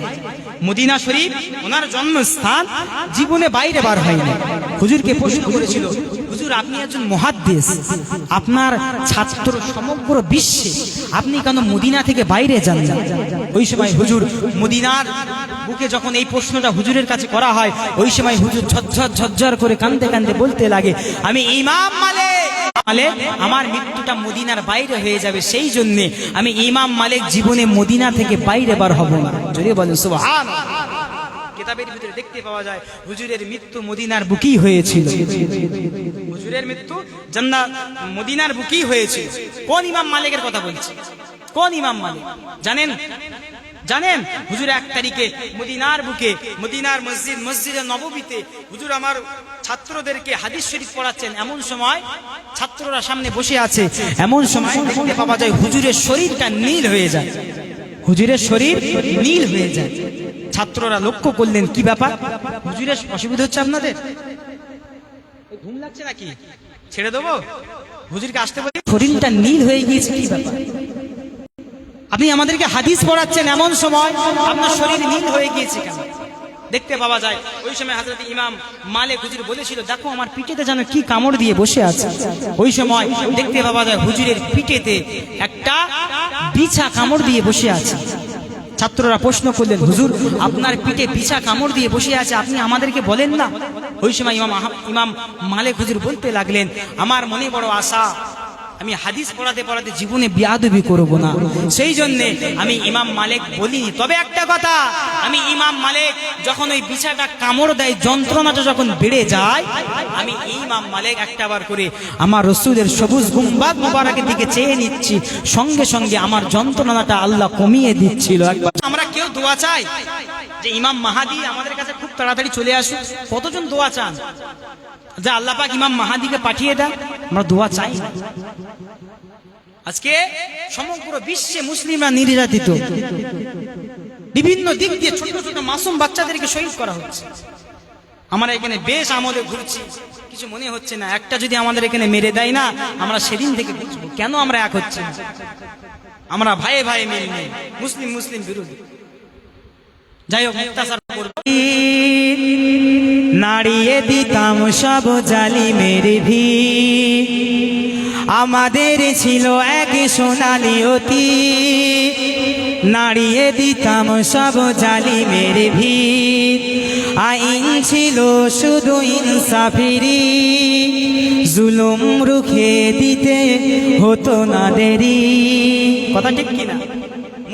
মদিনা শরীফ ওনার জন্মস্থান, জীবনে বাইরে বার হয়নি। হুজুরকে প্রশ্ন করেছিল, হুজুর আপনি একজন মুহাদ্দিস, আপনার ছাত্র সমগ্র বিশ্বে, আপনি কেন মদিনা থেকে বাইরে যান না? ওই সময় হুজুর মদিনার বুকে যখন এই প্রশ্নটা হুজুরের কাছে করা হয়, ওই সময় হুজুর ঝরঝর ঝরঝর করে কাঁদতে কাঁদতে বলতে লাগে, আমি ইমাম মালিক, আমার মৃত্যুটা মদিনার বাইরে হয়ে যাবে, সেই জন্য আমি ইমাম মালিক জীবনে মদিনা থেকে বাইরে বার হব না। জোরে বলেন সুবহানাল্লাহ। কিতাবের ভিতরে দেখতে পাওয়া যায় হুজুরের মৃত্যু মদিনার বুকেই হয়েছিল। হুজুরের মৃত্যু জান্নাত মদিনার বুকেই হয়েছিল। কোন ইমাম মালিকের কথা বলছি? কোন ইমাম মালিক জানেন? জানেন হুজুর 1 তারিখে মদিনার বুকে মদিনার মসজিদে নববীতে হুজুর আমার ছাত্রদেরকে হাদিস শরীফ পড়াচ্ছেন। এমন সময় ছাত্ররা সামনে বসে আছে, এমন সময় দেখতে পাওয়া যায় হুজুরের শরীরটা নীল হয়ে যায়। হুজুরের শরীর নীল হয়ে যায়। ছাত্ররা লক্ষ্য করলেন কি ব্যাপার, হুজুরের অসুবিধা হচ্ছে আপনাদের? ঘুম লাগছে নাকি? ছেড়ে দেবো? হুজুরকে আসতে বলি, শরীরটা নীল হয়ে গিয়েছে, কি ব্যাপার? আপনি আমাদেরকে হাদিস পড়াচ্ছেন, এমন সময় আপনার শরীর নীল হয়ে গিয়েছে কেন? দেখতে পাওয়া যায় ওই সময় হযরত ইমাম মালিক হুজুর বলেছিল, দেখো আমার পিঠেতে যেন কি কামড় দিয়ে বসে আছে। ওই সময় দেখতে পাওয়া যায় হুজুরের পিঠেতে একটা বিছা কামড় দিয়ে বসে আছে। ছাত্ররা প্রশ্ন করলেন, হুজুর আপনার পিঠে বিছা কামড় দিয়ে বসে আছে, আপনি আমাদেরকে বলেন না? ওই সময় ইমাম মালিক হুজুর বলতে লাগলেন, আমার মনে বড় আশা, আমি হাদিস পড়াতে পড়াতে জীবনে বিয়াদবি করব না, সেই জন্য আমি ইমাম মালিক বলিনি। তবে একটা কথা, আমি ইমাম মালিক যখন ওই বিছাটা কামড় দেয়, যন্ত্রণাটা যখন বেড়ে যায়, আমি ইমাম মালিক একটাবার করে আমার রাসূলের সবুজ গুম্বাদ মোবারকের দিকে চেয়ে নিচ্ছি, সঙ্গে সঙ্গে আমার যন্ত্রণাটা আল্লাহ কমিয়ে দিচ্ছিল। আমরা কেউ দোয়া চাই যে ইমাম মাহাদি আমাদের কাছে খুব তাড়াতাড়ি চলে আসুক? কতজন দোয়া চান যে আল্লাহ পাক ইমাম মাহাদিকে পাঠিয়ে দেন? আমরা দোয়া চাই না। আজকে সমগ্র বিশ্বে মুসলিমরা নির্যাতিত, বিভিন্ন দিক দিয়ে ছোট ছোট মাসুম বাচ্চাদেরকে শহীদ করা হচ্ছে। আমরা এখানে বেশ আমোদে ঘুরছি, কিছু মনে হচ্ছে না। একটা যদি আমাদের এখানে মেরে দেয় না, আমরা সেদিন থেকে বুঝবো কেন আমরা এক হচ্ছে না। আমরা ভাইয়ে ভাইয়ে মিল নেই, মুসলিম মুসলিম বিরোধী। যাই হোক, মুক্তাসার করব নাড়িয়ে দিতাম সব জালিমের ভিড়। আমাদের ছিল এক সোনালি অতীত, নাড়িয়ে দিতাম সব জালিমের ভিড়। আইন ছিল শুধু ইনসাফেরই, জুলুম রুখে দিতে হতো না দেরি। কথা ঠিক কিনা?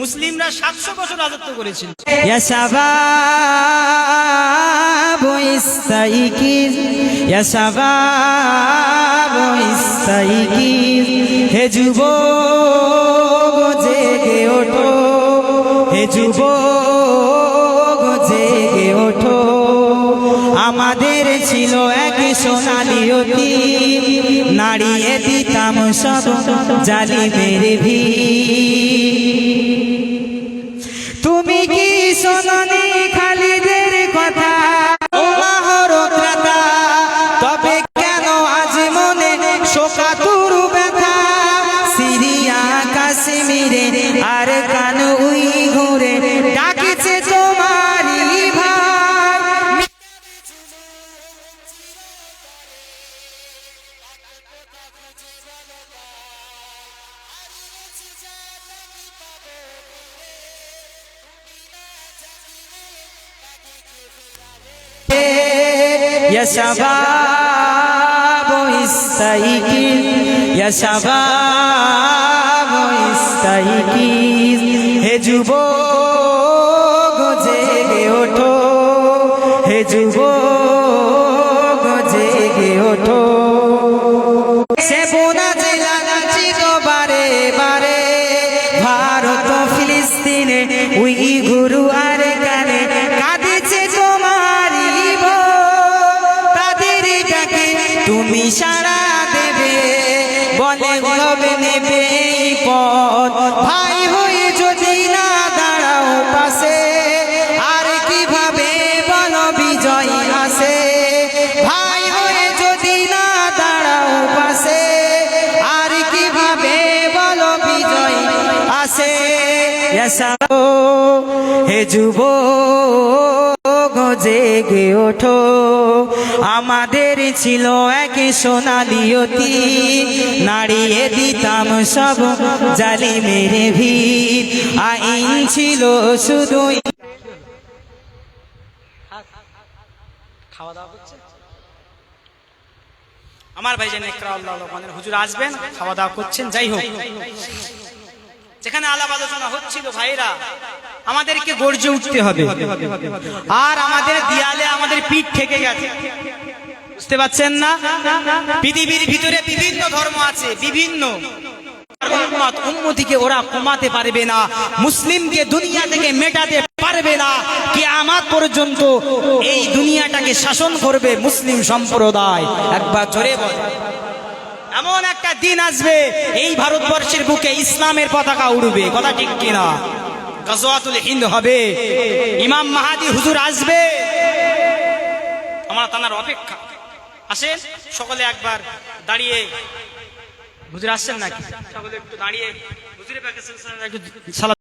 মুসলিমরা 700 বছর রাজত্ব করেছিল। ইয়া শাবাব ইস্তাইকিজ, ইয়া শাবাব ইস্তাইকিজ, হে যুবক জেগে ওঠো, হে যুবক জেগে ওঠো। আমাদের ছিল এক সোনালি অতীত, নাড়িয়ে দিতাম সব জালিমের ভিড়। তুমি কি শোনোনি খালিদের কথা, ও মহরক্রেতা? তবে কেন আজ মনে শোকাতুর ব্যথা? সিরিয়া কাশ্মীরে আর কান উইঘুরে ডাকিছে তোমারই ভাই। يا شباب استيقظ، يا شباب استيقظ, হে যুবক জেগে ওঠো, হে যুবক জেগে ওঠো। সে বোনা জেলা ছিল বারে বারে, ভারত ফিলিস্তিনে উইঘুর আর কানে কাঁদিছে তোমারই বউ। তাদের ডাকে তুমি সাড়া দেবে, বলে হবে নেবে এই পথ। ভাই হয়ে যদি না দাঁড়াও পাশে, আর কিভাবে বলো বিজয় আসে? ভাই হয়ে যদি না দাঁড়াও পাশে, আর কিভাবে বলো বিজয় আসে? হে যুবক জেগে ওঠো, আমাদের ছিল এক সোনালি অতীত, নাড়িয়ে দিতাম সব জালিমের ভিড়। আইন ছিল শুধু। খাওয়া দাওয়া করছে আমার ভাইজান ইকরা আল্লাহ হুজুর আসবেন, খাওয়া দাওয়া করছেন। যাই হোক, যেখানে আলাপ আলোচনা হচ্ছিল ভাইরা, আমাদেরকে গর্জে উঠতে হবে। আর আমাদের দেয়ালে আমাদের পিঠ থেকে গেছে, বুঝতে পারছেন না? পৃথিবীর ভিতরে বিভিন্ন ধর্ম আছে, বিভিন্ন উম্মতিকে ওরা কমাতে পারবে না, মুসলিমকে দুনিয়া থেকে মেটাতে পারবে না। কিয়ামত পর্যন্ত এই দুনিয়াটাকে শাসন করবে মুসলিম সম্প্রদায়। একবার জোরে বল। এমন একটা দিন আসবে এই ভারতবর্ষের বুকে ইসলামের পতাকা উড়বে। কথা ঠিক কিনা? গজওয়াতুল হিন্দ হবে, ইমাম মাহাদি হুজুর আসবে। আমরা তার অপেক্ষা। আসেন সকলে একবার দাঁড়িয়ে, হুজুর আসছেন নাকি? সকলে একটু দাঁড়িয়ে হুজুরের পাশে সালাত